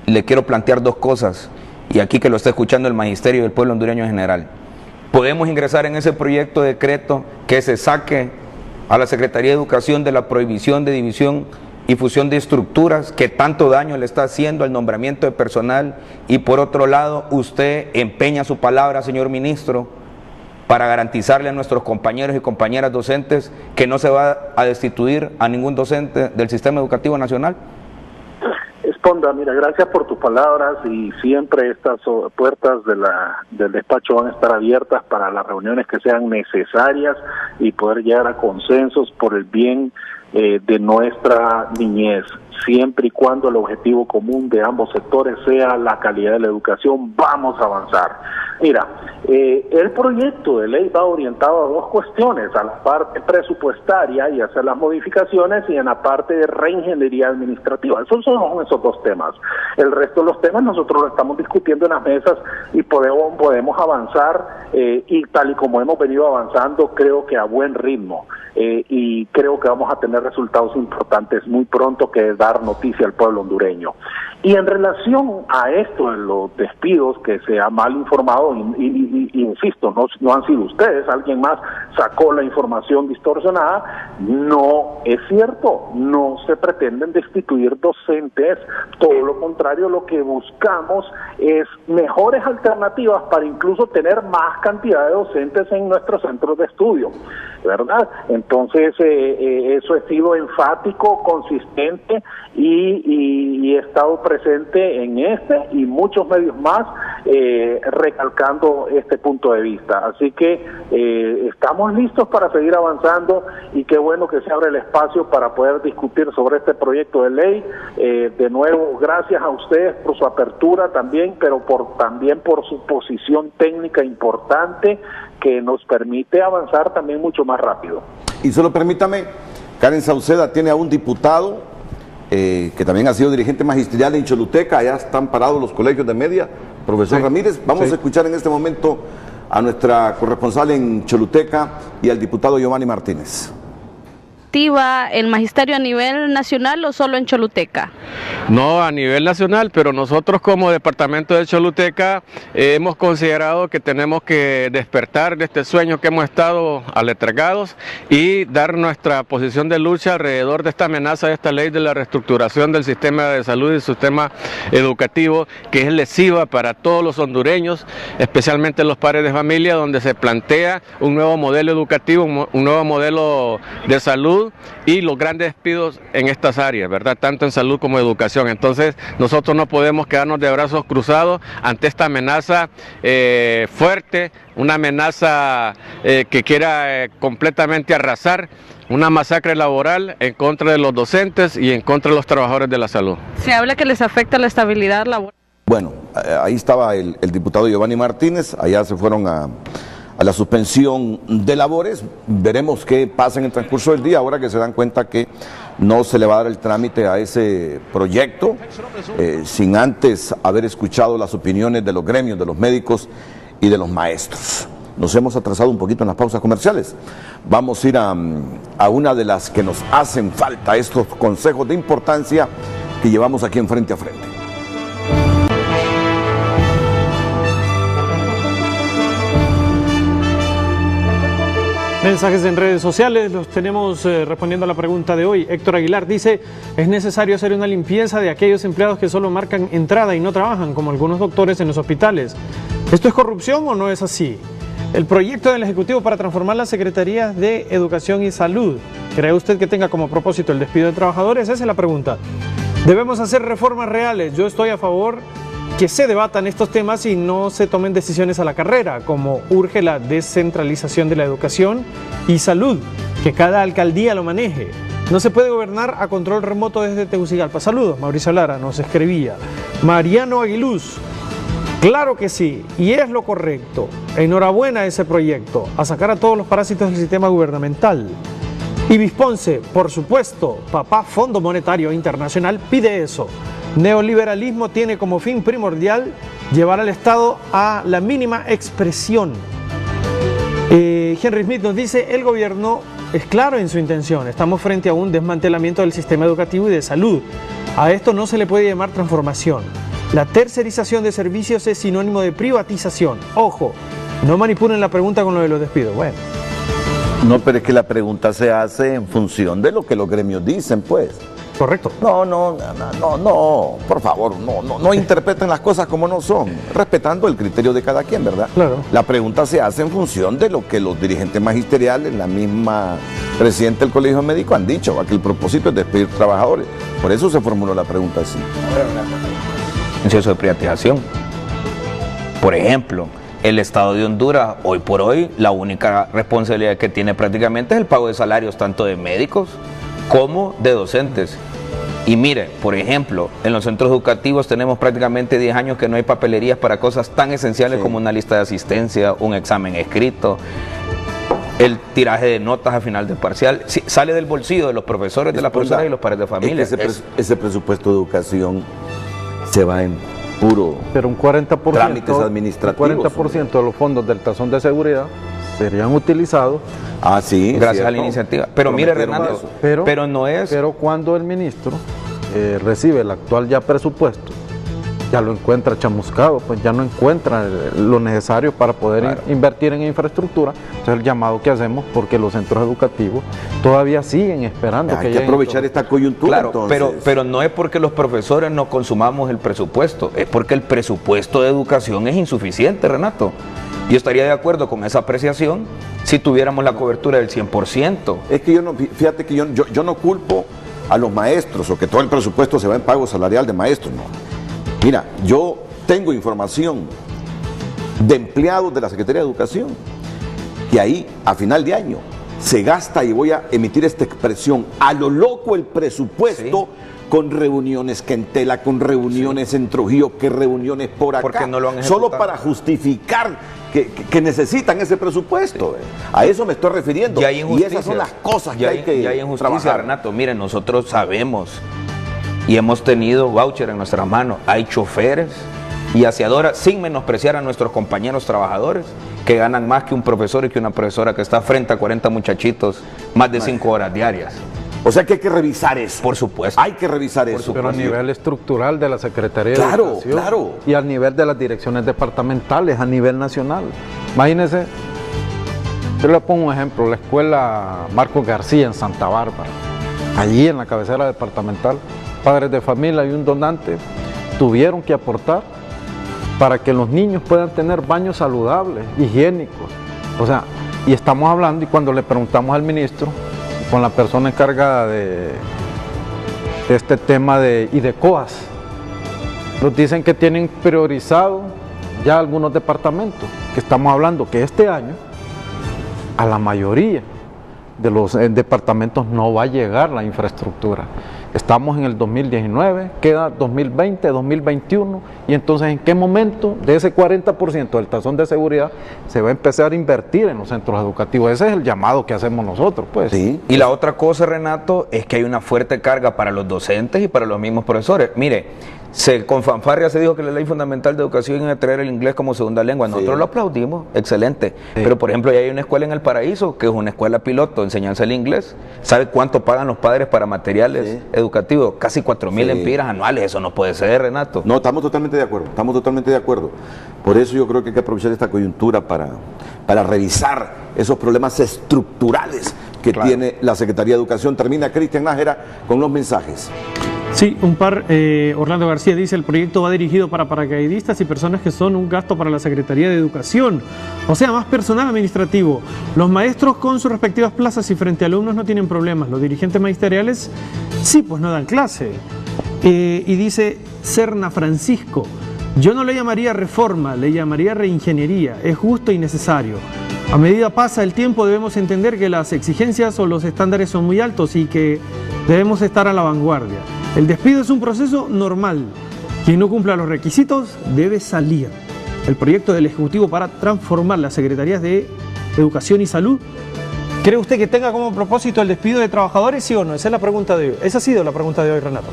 Le quiero plantear dos cosas, y aquí que lo está escuchando el magisterio y el pueblo hondureño en general. Podemos ingresar en ese proyecto de decreto que se saque a la Secretaría de Educación de la prohibición de división y fusión de estructuras que tanto daño le está haciendo al nombramiento de personal, y por otro lado usted empeña su palabra, señor ministro, para garantizarle a nuestros compañeros y compañeras docentes que no se va a destituir a ningún docente del sistema educativo nacional. Esponda, mira, gracias por tus palabras y siempre estas puertas del despacho van a estar abiertas para las reuniones que sean necesarias y poder llegar a consensos por el bien de nuestra niñez, siempre y cuando el objetivo común de ambos sectores sea la calidad de la educación. Vamos a avanzar. Mira, el proyecto de ley va orientado a dos cuestiones: a la parte presupuestaria y hacer las modificaciones, y en la parte de reingeniería administrativa. Esos son esos dos temas. El resto de los temas nosotros lo estamos discutiendo en las mesas y podemos avanzar, y tal y como hemos venido avanzando, creo que a buen ritmo, y creo que vamos a tener resultados importantes muy pronto que dar noticia al pueblo hondureño. Y en relación a esto de los despidos que se ha mal informado, insisto, no han sido ustedes, alguien más sacó la información distorsionada. No es cierto, no se pretenden destituir docentes, todo lo contrario, lo que buscamos es mejores alternativas para incluso tener más cantidad de docentes en nuestros centros de estudio, ¿verdad? Entonces eso he sido enfático, consistente y he estado presente en este y muchos medios más recalcando este punto de vista. Así que estamos listos para seguir avanzando y qué bueno que se abre el espacio para poder discutir sobre este proyecto de ley. De nuevo, gracias a ustedes por su apertura también, pero también por su posición técnica importante que nos permite avanzar también mucho más rápido. Y solo permítame, Karen Sauceda tiene a un diputado que también ha sido dirigente magisterial en Choluteca. Allá están parados los colegios de media. Profesor Ramírez, vamos a escuchar en este momento a nuestra corresponsal en Choluteca y al diputado Giovanni Martínez. ¿El magisterio a nivel nacional o solo en Choluteca? No, a nivel nacional, pero nosotros como departamento de Choluteca hemos considerado que tenemos que despertar de este sueño que hemos estado aletargados y dar nuestra posición de lucha alrededor de esta amenaza de esta ley de la reestructuración del sistema de salud y sistema educativo, que es lesiva para todos los hondureños, especialmente los padres de familia, donde se plantea un nuevo modelo educativo, un nuevo modelo de salud y los grandes despidos en estas áreas, ¿verdad? Tanto en salud como educación. Entonces nosotros no podemos quedarnos de brazos cruzados ante esta amenaza fuerte, una amenaza que quiera completamente arrasar, una masacre laboral en contra de los docentes y en contra de los trabajadores de la salud. Se habla que les afecta la estabilidad laboral. Bueno, ahí estaba el diputado Giovanni Martínez, allá se fueron a la suspensión de labores. Veremos qué pasa en el transcurso del día, ahora que se dan cuenta que no se le va a dar el trámite a ese proyecto, sin antes haber escuchado las opiniones de los gremios, de los médicos y de los maestros. Nos hemos atrasado un poquito en las pausas comerciales. Vamos a ir a una de las que nos hacen falta, estos consejos de importancia que llevamos aquí en Frente a Frente. Mensajes en redes sociales, los tenemos respondiendo a la pregunta de hoy. Héctor Aguilar dice: es necesario hacer una limpieza de aquellos empleados que solo marcan entrada y no trabajan, como algunos doctores en los hospitales. ¿Esto es corrupción o no es así? El proyecto del Ejecutivo para transformar las Secretarías de Educación y Salud, ¿cree usted que tenga como propósito el despido de trabajadores? Esa es la pregunta. Debemos hacer reformas reales. Yo estoy a favor que se debatan estos temas y no se tomen decisiones a la carrera, como urge la descentralización de la educación y salud, que cada alcaldía lo maneje. No se puede gobernar a control remoto desde Tegucigalpa. Saludos, Mauricio Lara nos escribía. Mariano Aguiluz, claro que sí, y es lo correcto. Enhorabuena a ese proyecto, a sacar a todos los parásitos del sistema gubernamental. Ibis Ponce, por supuesto, papá Fondo Monetario Internacional pide eso. Neoliberalismo tiene como fin primordial llevar al Estado a la mínima expresión. Henry Smith nos dice, el gobierno es claro en su intención, estamos frente a un desmantelamiento del sistema educativo y de salud. A esto no se le puede llamar transformación. La tercerización de servicios es sinónimo de privatización. Ojo, no manipulen la pregunta con lo de los despidos. Bueno. No, pero es que la pregunta se hace en función de lo que los gremios dicen, pues. Correcto. No, por favor, no interpreten las cosas como no son, respetando el criterio de cada quien, ¿verdad? Claro. La pregunta se hace en función de lo que los dirigentes magisteriales, la misma presidenta del Colegio Médico han dicho, que el propósito es despedir trabajadores. Por eso se formuló la pregunta así. Proceso de privatización. Por ejemplo, el Estado de Honduras, hoy por hoy, la única responsabilidad que tiene prácticamente es el pago de salarios tanto de médicos como de docentes. Y mire, por ejemplo, en los centros educativos tenemos prácticamente 10 años que no hay papelerías para cosas tan esenciales como una lista de asistencia, un examen escrito, el tiraje de notas al final del parcial. Sale del bolsillo de los profesores, de las profesoras y los padres de familia. Ese presupuesto de educación se va en puro pero un 40%, trámites administrativos. Un 40% de los fondos del tazón de seguridad serían utilizados. Sí, gracias a la iniciativa. Pero mire, Renato, pero no es... Pero cuando el ministro recibe el actual ya presupuesto, ya lo encuentra chamuscado, pues ya no encuentra lo necesario para poder invertir en infraestructura. Entonces el llamado que hacemos, porque los centros educativos todavía siguen esperando. Hay que aprovechar esta coyuntura. Claro, pero no es porque los profesores no consumamos el presupuesto, es porque el presupuesto de educación es insuficiente, Renato. Yo estaría de acuerdo con esa apreciación si tuviéramos la cobertura del 100%. Es que fíjate que yo no culpo a los maestros o que todo el presupuesto se va en pago salarial de maestros, no. Mira, yo tengo información de empleados de la Secretaría de Educación que ahí a final de año se gasta, y voy a emitir esta expresión, a lo loco el presupuesto. Sí. Con reuniones que en Tela, con reuniones en Trujillo, que reuniones por acá, porque no lo han ejecutado. Solo para justificar que necesitan ese presupuesto. Sí. A eso me estoy refiriendo. Y esas son las cosas que hay que trabajar. Renato, miren, nosotros sabemos y hemos tenido voucher en nuestras manos. Hay choferes y aseadoras, sin menospreciar a nuestros compañeros trabajadores, que ganan más que un profesor y que una profesora que está frente a 40 muchachitos más de 5 horas diarias. O sea que hay que revisar eso. Por supuesto. Hay que revisar eso. Pero a nivel estructural de la Secretaría de Educación. Claro. Y al nivel de las direcciones departamentales, a nivel nacional. Imagínense, yo le pongo un ejemplo, la escuela Marcos García en Santa Bárbara. Allí en la cabecera departamental, padres de familia y un donante tuvieron que aportar para que los niños puedan tener baños saludables, higiénicos. O sea, y estamos hablando, y cuando le preguntamos al ministro, con la persona encargada de este tema y de COAS, nos dicen que tienen priorizado ya algunos departamentos, que estamos hablando que este año a la mayoría de los departamentos no va a llegar la infraestructura. Estamos en el 2019, queda 2020, 2021, y entonces ¿en qué momento de ese 40% del tazón de seguridad se va a empezar a invertir en los centros educativos? Ese es el llamado que hacemos nosotros, pues. Sí. Y la otra cosa, Renato, es que hay una fuerte carga para los docentes y para los mismos profesores. Mire, con fanfarria se dijo que la ley fundamental de educación iba a traer el inglés como segunda lengua. Nosotros lo aplaudimos, excelente. Sí. Pero por ejemplo, ya hay una escuela en El Paraíso, que es una escuela piloto de enseñanza del inglés. ¿Sabe cuánto pagan los padres para materiales educativos? Casi 4,000 empiras anuales. Eso no puede ser, Renato. No, estamos totalmente de acuerdo, Por eso yo creo que hay que aprovechar esta coyuntura para revisar esos problemas estructurales que tiene la Secretaría de Educación. Termina Cristian Nájera con los mensajes. Sí, un par. Orlando García dice: el proyecto va dirigido para paracaidistas y personas que son un gasto para la Secretaría de Educación. O sea, más personal administrativo. Los maestros con sus respectivas plazas y frente a alumnos no tienen problemas. Los dirigentes magisteriales sí, pues no dan clase. Y dice Serna Francisco: Yo no le llamaría reforma, le llamaría reingeniería. Es justo y necesario. A medida pasa el tiempo debemos entender que las exigencias o los estándares son muy altos y que debemos estar a la vanguardia. El despido es un proceso normal. Quien no cumpla los requisitos debe salir. El proyecto del Ejecutivo para transformar las Secretarías de Educación y Salud, ¿cree usted que tenga como propósito el despido de trabajadores, sí o no? Esa es la pregunta de hoy. Esa ha sido la pregunta de hoy, Renato.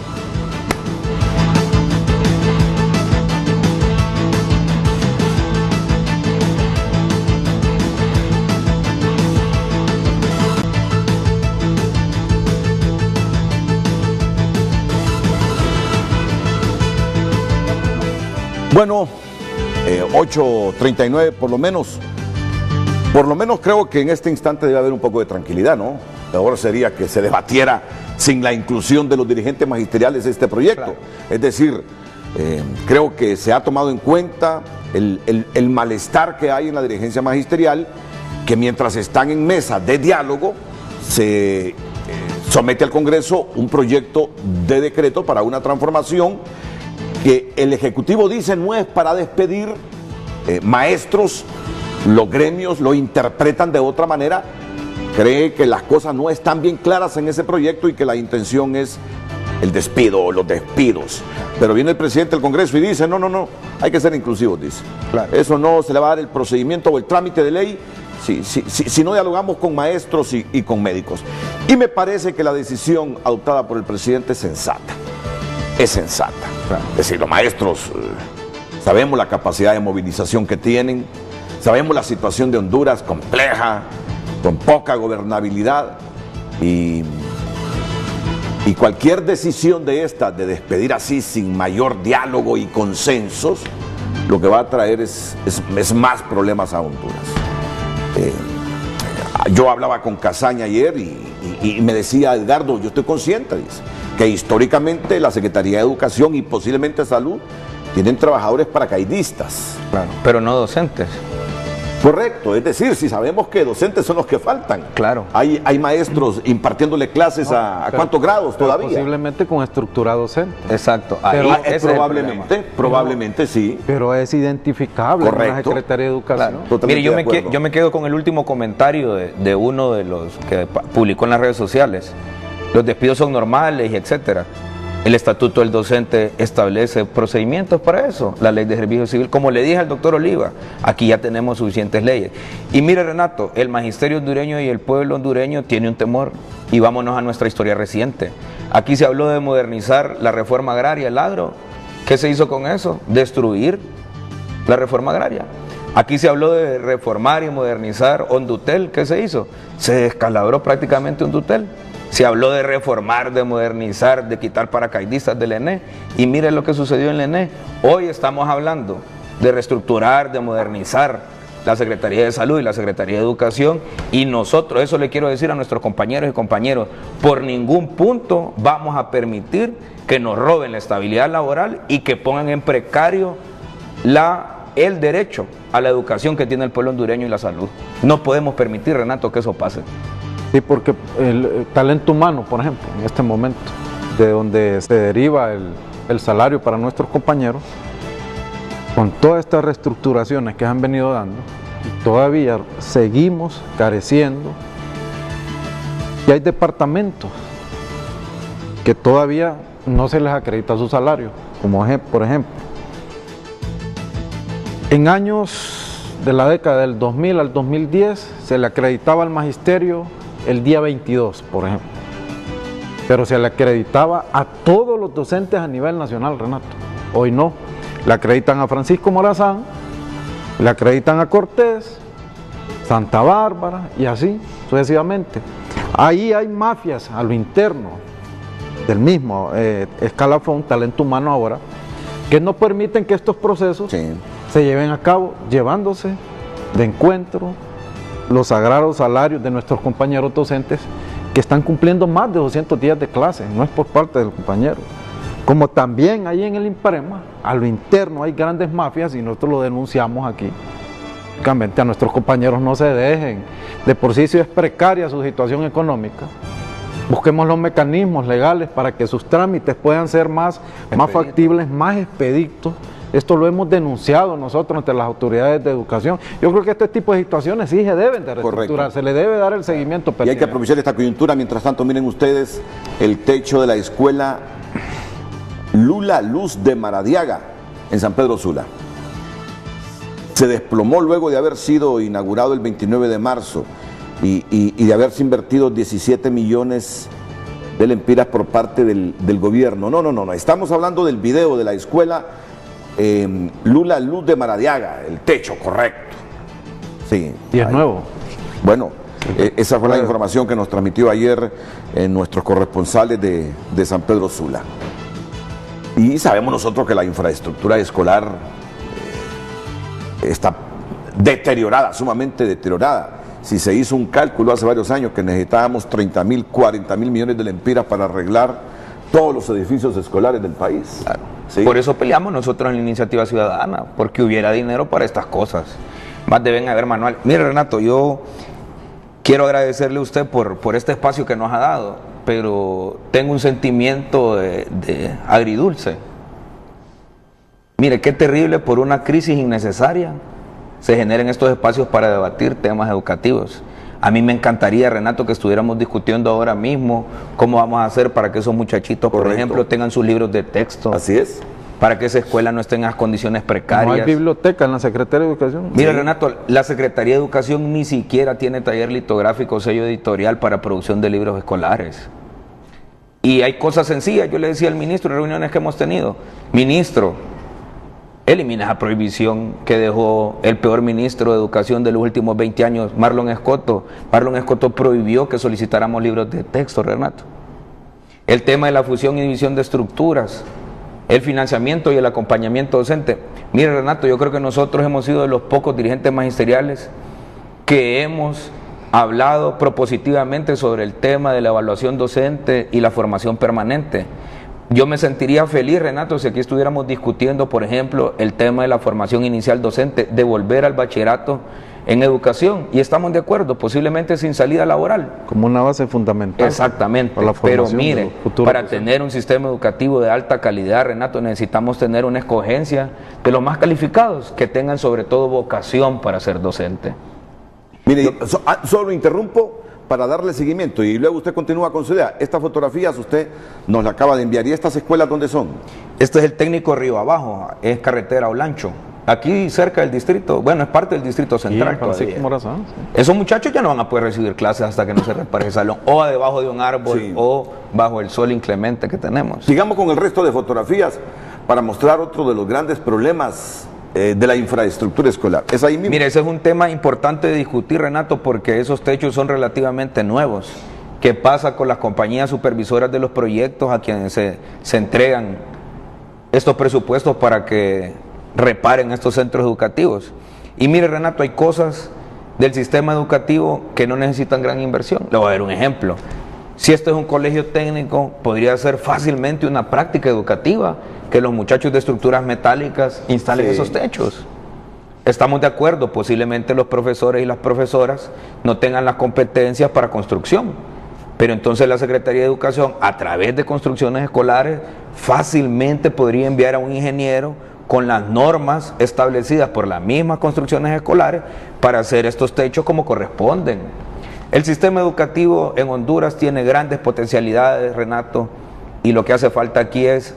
Bueno, 8:39 por lo menos creo que en este instante debe haber un poco de tranquilidad, ¿no? Ahora sería que se debatiera sin la inclusión de los dirigentes magisteriales este proyecto. Claro. Es decir, creo que se ha tomado en cuenta el malestar que hay en la dirigencia magisterial, que mientras están en mesa de diálogo se somete al Congreso un proyecto de decreto para una transformación que el Ejecutivo dice no es para despedir maestros, los gremios lo interpretan de otra manera, cree que las cosas no están bien claras en ese proyecto y que la intención es el despido o los despidos. Pero viene el presidente del Congreso y dice, no, hay que ser inclusivos, dice. Claro. Eso no se le va a dar el procedimiento o el trámite de ley si no dialogamos con maestros y con médicos. Y me parece que la decisión adoptada por el presidente es sensata. Es sensata. Claro. Es decir, los maestros sabemos la capacidad de movilización que tienen, sabemos la situación de Honduras compleja, con poca gobernabilidad y cualquier decisión de esta, de despedir así sin mayor diálogo y consensos, lo que va a traer es más problemas a Honduras. Yo hablaba con Casaña ayer y me decía, Edgardo, yo estoy consciente, dice, que históricamente la Secretaría de Educación y posiblemente Salud tienen trabajadores paracaidistas. Claro, pero no docentes. Correcto, es decir, si sabemos que docentes son los que faltan. Claro. Hay maestros impartiéndole clases a ¿cuántos grados todavía? Posiblemente con estructura docente. Exacto. Pero probablemente sí. Pero es identificable en la Secretaría de Educación. Claro. Mire, yo me quedo con el último comentario de uno de los que publicó en las redes sociales. Los despidos son normales y etcétera. El estatuto del docente establece procedimientos para eso, la ley de servicio civil. Como le dije al doctor Oliva, aquí ya tenemos suficientes leyes. Y mire, Renato, el magisterio hondureño y el pueblo hondureño tiene un temor. Y vámonos a nuestra historia reciente. Aquí se habló de modernizar la reforma agraria, el agro. ¿Qué se hizo con eso? Destruir la reforma agraria. Aquí se habló de reformar y modernizar Hondutel. ¿Qué se hizo? Se descalabró prácticamente Hondutel. Se habló de reformar, de modernizar, de quitar paracaidistas del ENE. Y mire lo que sucedió en el ENE. Hoy estamos hablando de reestructurar, de modernizar la Secretaría de Salud y la Secretaría de Educación. Y nosotros, eso le quiero decir a nuestros compañeros y compañeros, por ningún punto vamos a permitir que nos roben la estabilidad laboral y que pongan en precario el derecho a la educación que tiene el pueblo hondureño y la salud. No podemos permitir, Renato, que eso pase. Sí, porque el talento humano, por ejemplo, en este momento, de donde se deriva el salario para nuestros compañeros, con todas estas reestructuraciones que han venido dando, todavía seguimos careciendo. Y hay departamentos que todavía no se les acredita su salario, como por ejemplo, en años de la década del 2000 al 2010 se le acreditaba al magisterio el día 22, por ejemplo, pero se le acreditaba a todos los docentes a nivel nacional, Renato. Hoy no, le acreditan a Francisco Morazán, le acreditan a Cortés, Santa Bárbara y así sucesivamente. Ahí hay mafias a lo interno del mismo escalafón, talento humano ahora, que no permiten que estos procesos se lleven a cabo, llevándose de encuentro los sagrados salarios de nuestros compañeros docentes que están cumpliendo más de 200 días de clase, no es por parte del compañero. Como también ahí en el IMPAREMA, a lo interno hay grandes mafias y nosotros lo denunciamos aquí. Realmente a nuestros compañeros no se dejen, de por sí si es precaria su situación económica, busquemos los mecanismos legales para que sus trámites puedan ser más factibles, más expeditos, Esto lo hemos denunciado nosotros ante las autoridades de educación. Yo creo que este tipo de situaciones sí se deben de reestructurar, se le debe dar el seguimiento pertinente. Y hay que aprovechar esta coyuntura. Mientras tanto, miren ustedes el techo de la escuela Lula Luz de Maradiaga, en San Pedro Sula. Se desplomó luego de haber sido inaugurado el 29 de marzo y de haberse invertido 17 millones de lempiras por parte del gobierno. No, estamos hablando del video de la escuela Lula Luz de Maradiaga, el techo, correcto. Sí. Y es nuevo. Bueno, esa fue la información que nos transmitió ayer nuestros corresponsales de San Pedro Sula. Y sabemos nosotros que la infraestructura escolar está deteriorada, sumamente deteriorada. Si se hizo un cálculo hace varios años que necesitábamos 30.000, 40.000 millones de lempiras para arreglar todos los edificios escolares del país. Claro. ¿Sí? Por eso peleamos nosotros en la iniciativa ciudadana, porque hubiera dinero para estas cosas. Más deben haber manual. Mire, Renato, yo quiero agradecerle a usted por este espacio que nos ha dado, pero tengo un sentimiento de agridulce. Mire, qué terrible por una crisis innecesaria se generen estos espacios para debatir temas educativos. A mí me encantaría, Renato, que estuviéramos discutiendo ahora mismo cómo vamos a hacer para que esos muchachitos, por ejemplo, tengan sus libros de texto. Así es. Para que esa escuela no esté en las condiciones precarias. No hay biblioteca en la Secretaría de Educación. Mire, Renato, la Secretaría de Educación ni siquiera tiene taller litográfico o sello editorial para producción de libros escolares. Y hay cosas sencillas. Yo le decía al ministro en reuniones que hemos tenido: ministro, elimina esa prohibición que dejó el peor ministro de Educación de los últimos 20 años, Marlon Escoto. Marlon Escoto prohibió que solicitáramos libros de texto, Renato. El tema de la fusión y división de estructuras, el financiamiento y el acompañamiento docente. Mire, Renato, yo creo que nosotros hemos sido de los pocos dirigentes magisteriales que hemos hablado propositivamente sobre el tema de la evaluación docente y la formación permanente. Yo me sentiría feliz, Renato, si aquí estuviéramos discutiendo, por ejemplo, el tema de la formación inicial docente, de volver al bachillerato en educación, y estamos de acuerdo, posiblemente sin salida laboral. Como una base fundamental. Exactamente, pero mire, para tener un sistema educativo de alta calidad, Renato, necesitamos tener una escogencia de los más calificados, que tengan sobre todo vocación para ser docente. Mire, solo interrumpo para darle seguimiento y luego usted continúa con su idea. Estas fotografías usted nos las acaba de enviar. ¿Y estas escuelas dónde son? Este es el técnico Río Abajo, es carretera Olancho. Aquí cerca del distrito, bueno, es parte del distrito central. Esos muchachos ya no van a poder recibir clases hasta que no se repare el salón, o debajo de un árbol, sí, o bajo el sol inclemente que tenemos. Sigamos con el resto de fotografías para mostrar otro de los grandes problemas de la infraestructura escolar. ¿Es ahí mismo? Mire, ese es un tema importante de discutir, Renato, porque esos techos son relativamente nuevos. ¿Qué pasa con las compañías supervisoras de los proyectos a quienes se entregan estos presupuestos para que reparen estos centros educativos? Y mire, Renato, hay cosas del sistema educativo que no necesitan gran inversión. Le voy a dar un ejemplo. Si esto es un colegio técnico, podría ser fácilmente una práctica educativa que los muchachos de estructuras metálicas instalen esos techos. Estamos de acuerdo, posiblemente los profesores y las profesoras no tengan las competencias para construcción, pero entonces la Secretaría de Educación, a través de construcciones escolares, fácilmente podría enviar a un ingeniero con las normas establecidas por las mismas construcciones escolares para hacer estos techos como corresponden. El sistema educativo en Honduras tiene grandes potencialidades, Renato, y lo que hace falta aquí es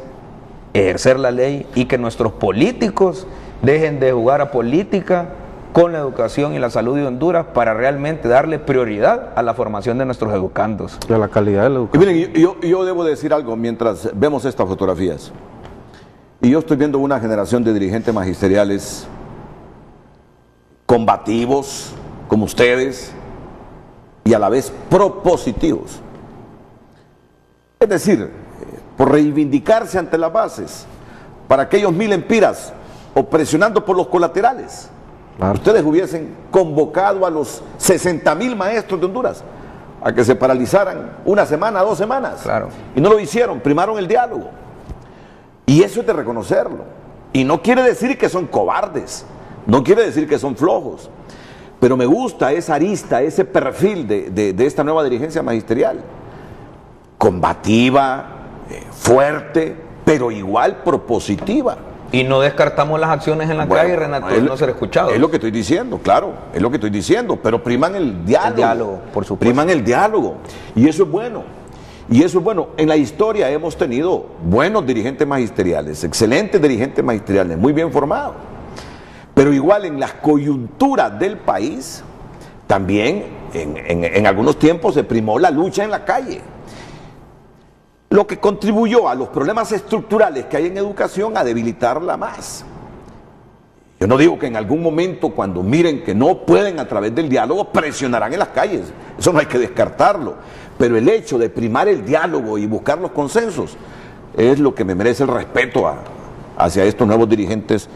ejercer la ley y que nuestros políticos dejen de jugar a política con la educación y la salud de Honduras para realmente darle prioridad a la formación de nuestros educandos. Y a la calidad de la educación. Y miren, yo debo decir algo mientras vemos estas fotografías. Y yo estoy viendo una generación de dirigentes magisteriales combativos, como ustedes, y a la vez propositivos. Es decir, por reivindicarse ante las bases, para aquellos 1000 empiras, o presionando por los colaterales. Claro. Ustedes hubiesen convocado a los 60.000 maestros de Honduras a que se paralizaran una semana, 2 semanas. Claro. Y no lo hicieron, primaron el diálogo. Y eso es de reconocerlo. Y no quiere decir que son cobardes, no quiere decir que son flojos. Pero me gusta esa arista, ese perfil de esta nueva dirigencia magisterial. Combativa, fuerte, pero igual propositiva. Y no descartamos las acciones en la calle, Renato, de no ser escuchados. Es lo que estoy diciendo, claro, es lo que estoy diciendo, pero priman el diálogo. El diálogo, por supuesto. Priman el diálogo, y eso es bueno. Y eso es bueno. En la historia hemos tenido buenos dirigentes magisteriales, excelentes dirigentes magisteriales, muy bien formados. Pero igual en las coyunturas del país, también en algunos tiempos se primó la lucha en la calle. Lo que contribuyó a los problemas estructurales que hay en educación a debilitarla más. Yo no digo que en algún momento, cuando miren que no pueden a través del diálogo, presionarán en las calles. Eso no hay que descartarlo. Pero el hecho de primar el diálogo y buscar los consensos es lo que me merece el respeto hacia estos nuevos dirigentes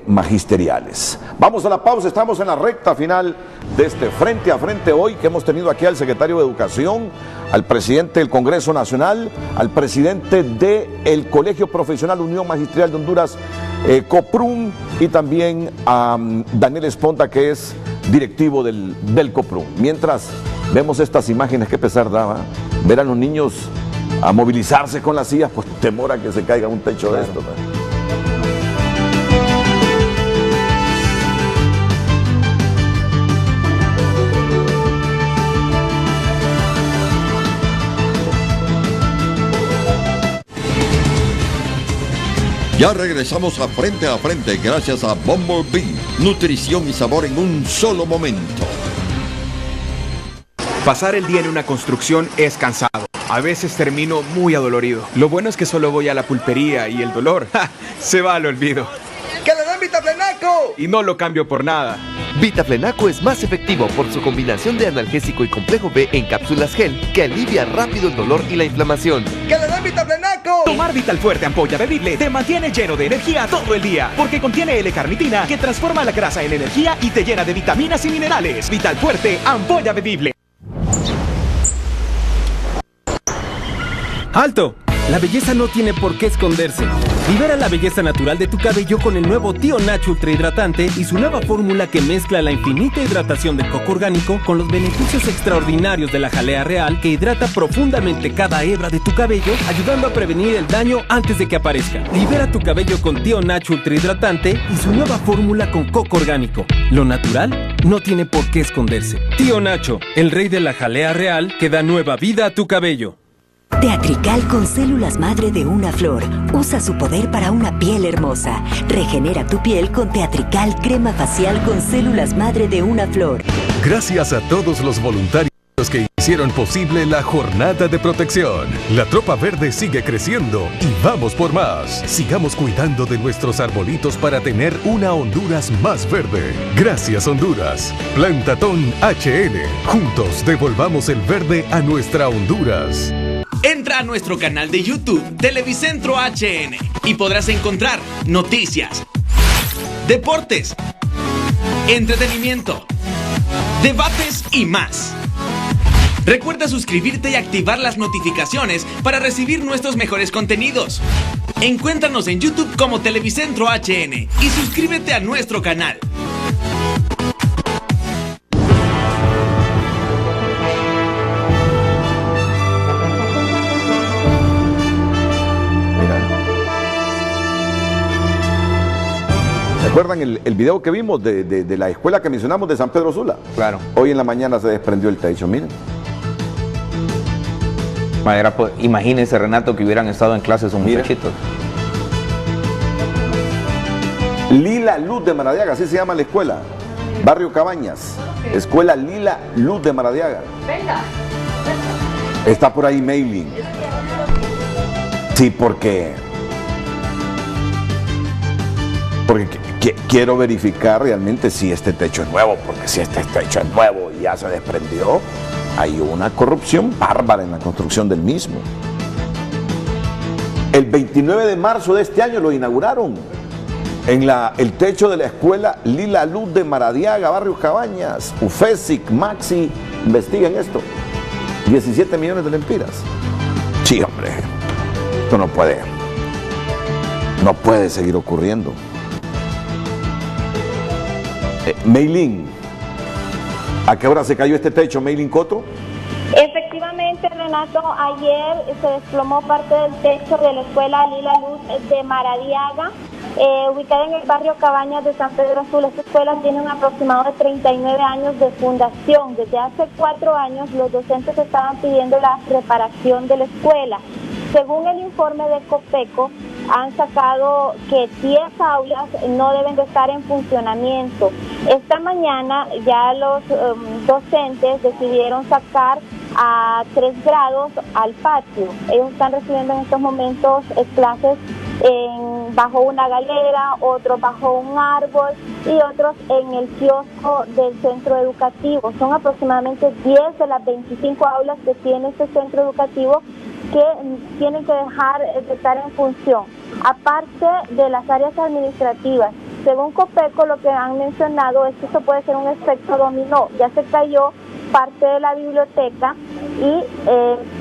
magisteriales. Vamos a la pausa, estamos en la recta final de este Frente a Frente hoy, que hemos tenido aquí al secretario de Educación, al presidente del Congreso Nacional, al presidente del Colegio Profesional Unión Magisterial de Honduras, COPRUN, y también a Daniel Esponda, que es directivo del COPRUN. Mientras vemos estas imágenes, qué pesar daba ver a los niños a movilizarse con las sillas, pues temor a que se caiga un techo de esto. Ya regresamos a Frente gracias a Bumblebee, nutrición y sabor en un solo momento. Pasar el día en una construcción es cansado. A veces termino muy adolorido. Lo bueno es que solo voy a la pulpería y el dolor se va al olvido. ¡Que le den Vitaflenaco! Y no lo cambio por nada. Vitaflenaco es más efectivo por su combinación de analgésico y complejo B en cápsulas gel que alivia rápido el dolor y la inflamación. ¡Que le den Vitaflenaco! Tomar Vital Fuerte ampolla bebible te mantiene lleno de energía todo el día, porque contiene L-carnitina que transforma la grasa en energía y te llena de vitaminas y minerales. Vital Fuerte ampolla bebible. ¡Alto! La belleza no tiene por qué esconderse. Libera la belleza natural de tu cabello con el nuevo Tío Nacho Ultra Hidratante y su nueva fórmula que mezcla la infinita hidratación del coco orgánico con los beneficios extraordinarios de la jalea real que hidrata profundamente cada hebra de tu cabello, ayudando a prevenir el daño antes de que aparezca. Libera tu cabello con Tío Nacho Ultra Hidratante y su nueva fórmula con coco orgánico. Lo natural no tiene por qué esconderse. Tío Nacho, el rey de la jalea real que da nueva vida a tu cabello. Teatrical con células madre de una flor. Usa su poder para una piel hermosa. Regenera tu piel con Teatrical crema facial con células madre de una flor. Gracias a todos los voluntarios que hicieron posible la jornada de protección. La Tropa Verde sigue creciendo y vamos por más. Sigamos cuidando de nuestros arbolitos para tener una Honduras más verde. Gracias, Honduras. Plantatón HN. Juntos devolvamos el verde a nuestra Honduras. Entra a nuestro canal de YouTube Televicentro HN y podrás encontrar noticias, deportes, entretenimiento, debates y más. Recuerda suscribirte y activar las notificaciones para recibir nuestros mejores contenidos. Encuéntranos en YouTube como Televicentro HN y suscríbete a nuestro canal. ¿Recuerdan el video que vimos de la escuela que mencionamos de San Pedro Sula? Claro. Hoy en la mañana se desprendió el techo, miren. Imagínense, Renato, que hubieran estado en clases un muchachitos. Lila Luz de Maradiaga, así se llama la escuela. Barrio Cabañas. Escuela Lila Luz de Maradiaga. Venga. Está por ahí mailing. Sí, porque quiero verificar realmente si este techo es nuevo, porque si este techo es nuevo y ya se desprendió, hay una corrupción bárbara en la construcción del mismo. El 29 de marzo de este año lo inauguraron en el techo de la escuela Lila Luz de Maradiaga, Barrio Cabañas. UFESIC, Maxi, investiguen esto. 17 millones de lempiras. Sí, hombre, esto no puede seguir ocurriendo. Meilín, ¿a qué hora se cayó este techo, Meilín Coto? Efectivamente, Renato, ayer se desplomó parte del techo de la escuela Lila Luz de Maradiaga. ubicada en el barrio Cabañas de San Pedro Sula. Esta escuela tiene un aproximado de 39 años de fundación. Desde hace 4 años los docentes estaban pidiendo la reparación de la escuela. Según el informe de Copeco, han sacado que 10 aulas no deben de estar en funcionamiento. Esta mañana ya los docentes decidieron sacar a 3 grados al patio. Ellos están recibiendo en estos momentos clases bajo una galera, otros bajo un árbol y otros en el kiosco del centro educativo. Son aproximadamente 10 de las 25 aulas que tiene este centro educativo que tienen que dejar de estar en función, aparte de las áreas administrativas. Según Copeco, lo que han mencionado es que esto puede ser un efecto dominó. Ya se cayó parte de la biblioteca y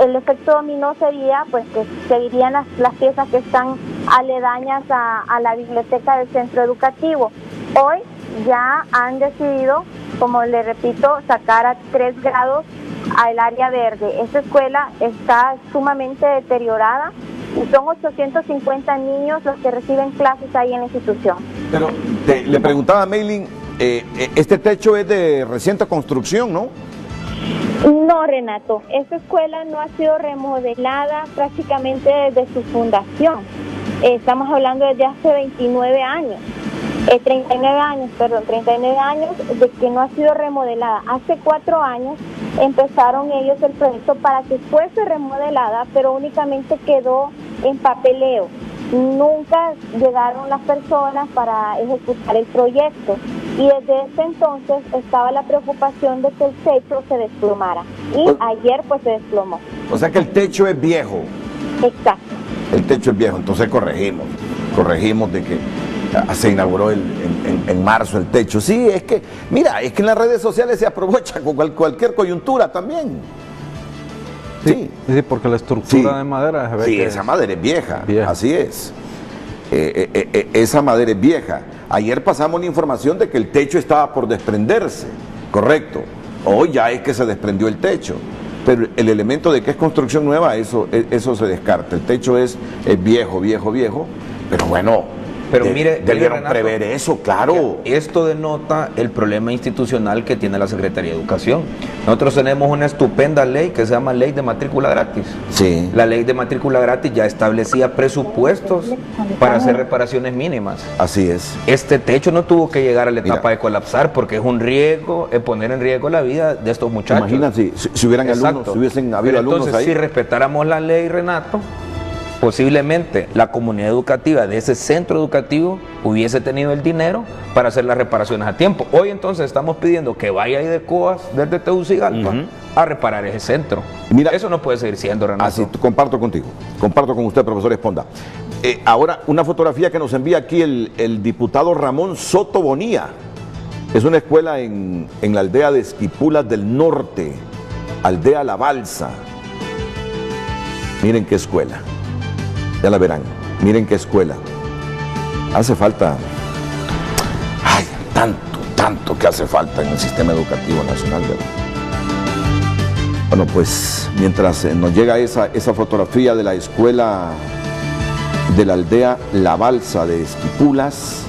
el efecto dominó sería pues que seguirían las piezas que están aledañas a la biblioteca del centro educativo. Hoy ya han decidido, como le repito, sacar a 3 grados al área verde. Esta escuela está sumamente deteriorada y son 850 niños los que reciben clases ahí en la institución. Pero le preguntaba a Meilin, este techo es de reciente construcción, ¿no? No, Renato, esta escuela no ha sido remodelada prácticamente desde su fundación. Estamos hablando desde hace 39 años de que no ha sido remodelada. Hace 4 años empezaron ellos el proyecto para que fuese remodelada, pero únicamente quedó en papeleo. Nunca llegaron las personas para ejecutar el proyecto y desde ese entonces estaba la preocupación de que el techo se desplomara y ayer pues se desplomó. O sea que el techo es viejo. Exacto. El techo es viejo, entonces corregimos de que se inauguró en marzo el techo. Sí, es que, mira, es que en las redes sociales se aprovecha con cualquier coyuntura también. Sí, porque la estructura de madera se ve que esa madera es vieja, así es. Esa madera es vieja. Ayer pasamos la información de que el techo estaba por desprenderse, correcto. Hoy ya es que se desprendió el techo. Pero el elemento de que es construcción nueva, eso se descarta. El techo es viejo, pero bueno. Pero mire, debieron Renato, prever eso, claro. Esto denota el problema institucional que tiene la Secretaría de Educación. Nosotros tenemos una estupenda ley que se llama Ley de Matrícula Gratis. Sí. La Ley de Matrícula Gratis ya establecía presupuestos para hacer reparaciones mínimas. Así es. Este techo no tuvo que llegar a la etapa de colapsar porque es un riesgo, poner en riesgo la vida de estos muchachos. Imagínate si hubieran alumnos, si hubiesen habido alumnos entonces, ahí. si respetáramos la ley, Renato, posiblemente la comunidad educativa de ese centro educativo hubiese tenido el dinero para hacer las reparaciones a tiempo. Hoy entonces estamos pidiendo que vaya ahí de Coas desde Tegucigalpa a reparar ese centro. Mira, eso no puede seguir siendo, Renato. Así, comparto contigo, comparto con usted, profesor Esponda. Ahora, una fotografía que nos envía aquí el diputado Ramón Soto Bonilla. Es una escuela en la aldea de Esquipulas del Norte, aldea La Balsa. Miren qué escuela. Ya la verán, miren qué escuela. Hace falta, tanto que hace falta en el sistema educativo nacional, ¿verdad? Bueno, pues mientras nos llega esa fotografía de la escuela de la aldea La Balsa de Esquipulas,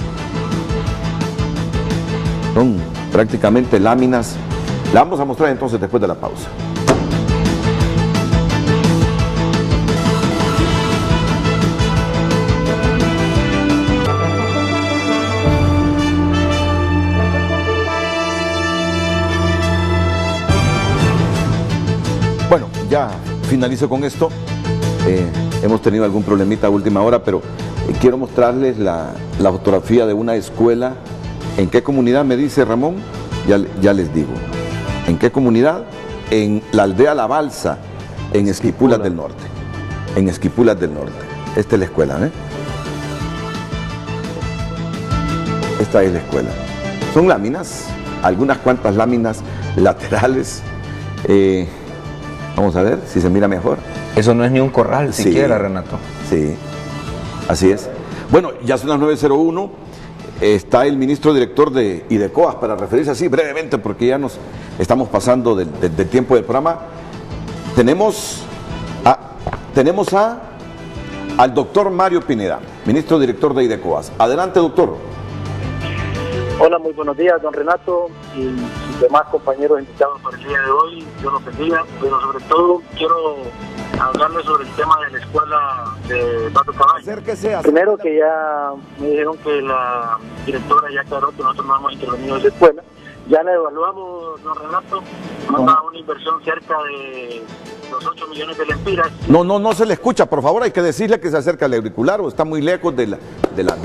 son prácticamente láminas. La vamos a mostrar entonces después de la pausa. Bueno, ya finalizo con esto. Hemos tenido algún problemita a última hora, pero quiero mostrarles la fotografía de una escuela. ¿En qué comunidad me dice Ramón? Ya les digo. ¿En qué comunidad? En la aldea La Balsa, en Esquipulas del Norte. En Esquipulas del Norte. Esta es la escuela, ¿eh? Esta es la escuela. Son láminas, algunas cuantas láminas laterales. Vamos a ver si se mira mejor. Eso no es ni un corral siquiera, Renato. Sí, así es. Bueno, ya son las 9:01. Está el ministro director de IDECOAS para referirse así brevemente porque ya nos estamos pasando del tiempo del programa. Tenemos a al doctor Mario Pineda, ministro director de IDECOAS. Adelante, doctor. Hola, muy buenos días, don Renato y sus demás compañeros invitados para el día de hoy. Dios los bendiga, pero sobre todo quiero hablarles sobre el tema de la escuela de Barrio Cabañas. Primero, que ya me dijeron que la directora ya aclaró que nosotros no hemos intervenido en esa escuela. Ya la evaluamos, don Renato, nos da una inversión cerca de los 8 millones de lempiras. No se le escucha, por favor, hay que decirle que se acerque al auricular o está muy lejos de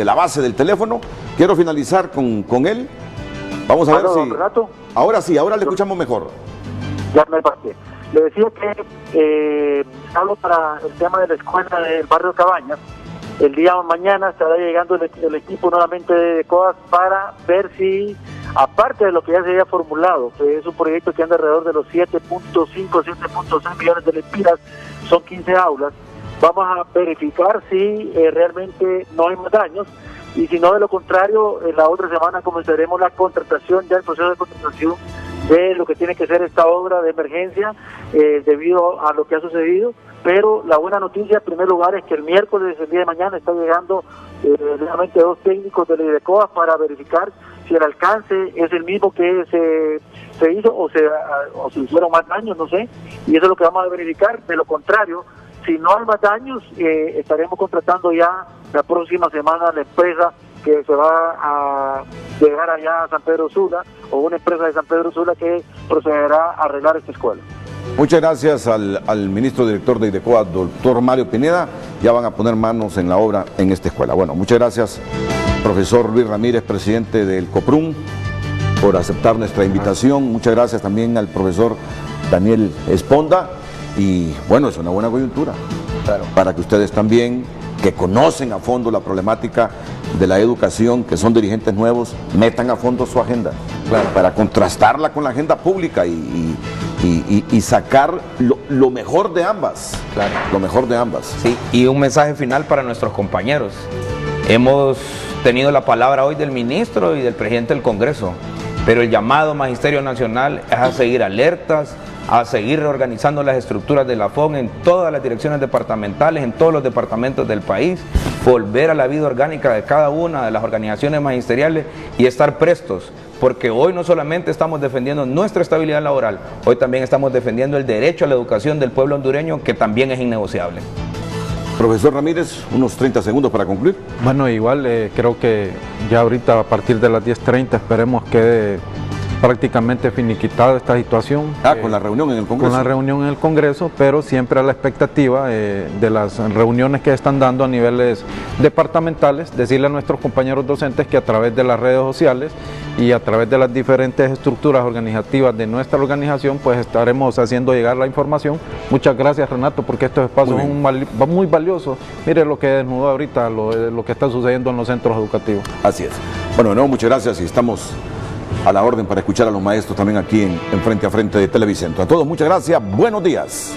la base del teléfono. Quiero finalizar con él. Vamos a ver si... Renato. Ahora sí, ahora le escuchamos mejor. Ya me pasé. Le decía que hablo para el tema de la escuela del barrio Cabañas. El día de mañana estará llegando el equipo nuevamente de COAS para ver si, aparte de lo que ya se había formulado, que es un proyecto que anda alrededor de los 7.5, 7.6 millones de lempiras, son 15 aulas, vamos a verificar si realmente no hay más daños, y si no, de lo contrario, la otra semana comenzaremos la contratación, ya el proceso de contratación de lo que tiene que ser esta obra de emergencia debido a lo que ha sucedido. Pero la buena noticia, en primer lugar, es que el miércoles, el día de mañana, está llegando realmente 2 técnicos de la IDECOAS para verificar si el alcance es el mismo que se hizo o si hicieron más daños, no sé, y eso es lo que vamos a verificar. De lo contrario, si no hay más daños, estaremos contratando ya la próxima semana la empresa que se va a llegar allá a San Pedro Sula, o una empresa de San Pedro Sula que procederá a arreglar esta escuela. Muchas gracias al ministro director de IDECOAS, doctor Mario Pineda. Ya van a poner manos en la obra en esta escuela. Bueno, muchas gracias, profesor Luis Ramírez, presidente del COPRUM, por aceptar nuestra invitación. Muchas gracias también al profesor Daniel Esponda. Y bueno, es una buena coyuntura, claro, para que ustedes también, que conocen a fondo la problemática de la educación, que son dirigentes nuevos, metan a fondo su agenda, claro, para contrastarla con la agenda pública y sacar lo mejor de ambas, claro, lo mejor de ambas. Sí, y un mensaje final para nuestros compañeros. Hemos tenido la palabra hoy del ministro y del presidente del Congreso, pero el llamado Magisterio Nacional es a seguir alertas, a seguir reorganizando las estructuras de la FON en todas las direcciones departamentales, en todos los departamentos del país, volver a la vida orgánica de cada una de las organizaciones magisteriales y estar prestos, porque hoy no solamente estamos defendiendo nuestra estabilidad laboral, hoy también estamos defendiendo el derecho a la educación del pueblo hondureño, que también es innegociable. Profesor Ramírez, unos 30 segundos para concluir. Bueno, igual creo que ya ahorita a partir de las 10:30 esperemos que prácticamente finiquitada esta situación. Con la reunión en el Congreso. Con la reunión en el Congreso, pero siempre a la expectativa de las reuniones que están dando a niveles departamentales, decirle a nuestros compañeros docentes que a través de las redes sociales y a través de las diferentes estructuras organizativas de nuestra organización, pues estaremos haciendo llegar la información. Muchas gracias, Renato, porque estos espacios son muy valiosos. Mire lo que desnudó ahorita, lo que está sucediendo en los centros educativos. Así es. Bueno, de nuevo, muchas gracias y estamos a la orden para escuchar a los maestros también aquí en Frente a Frente de Televicentro. A todos, muchas gracias. Buenos días.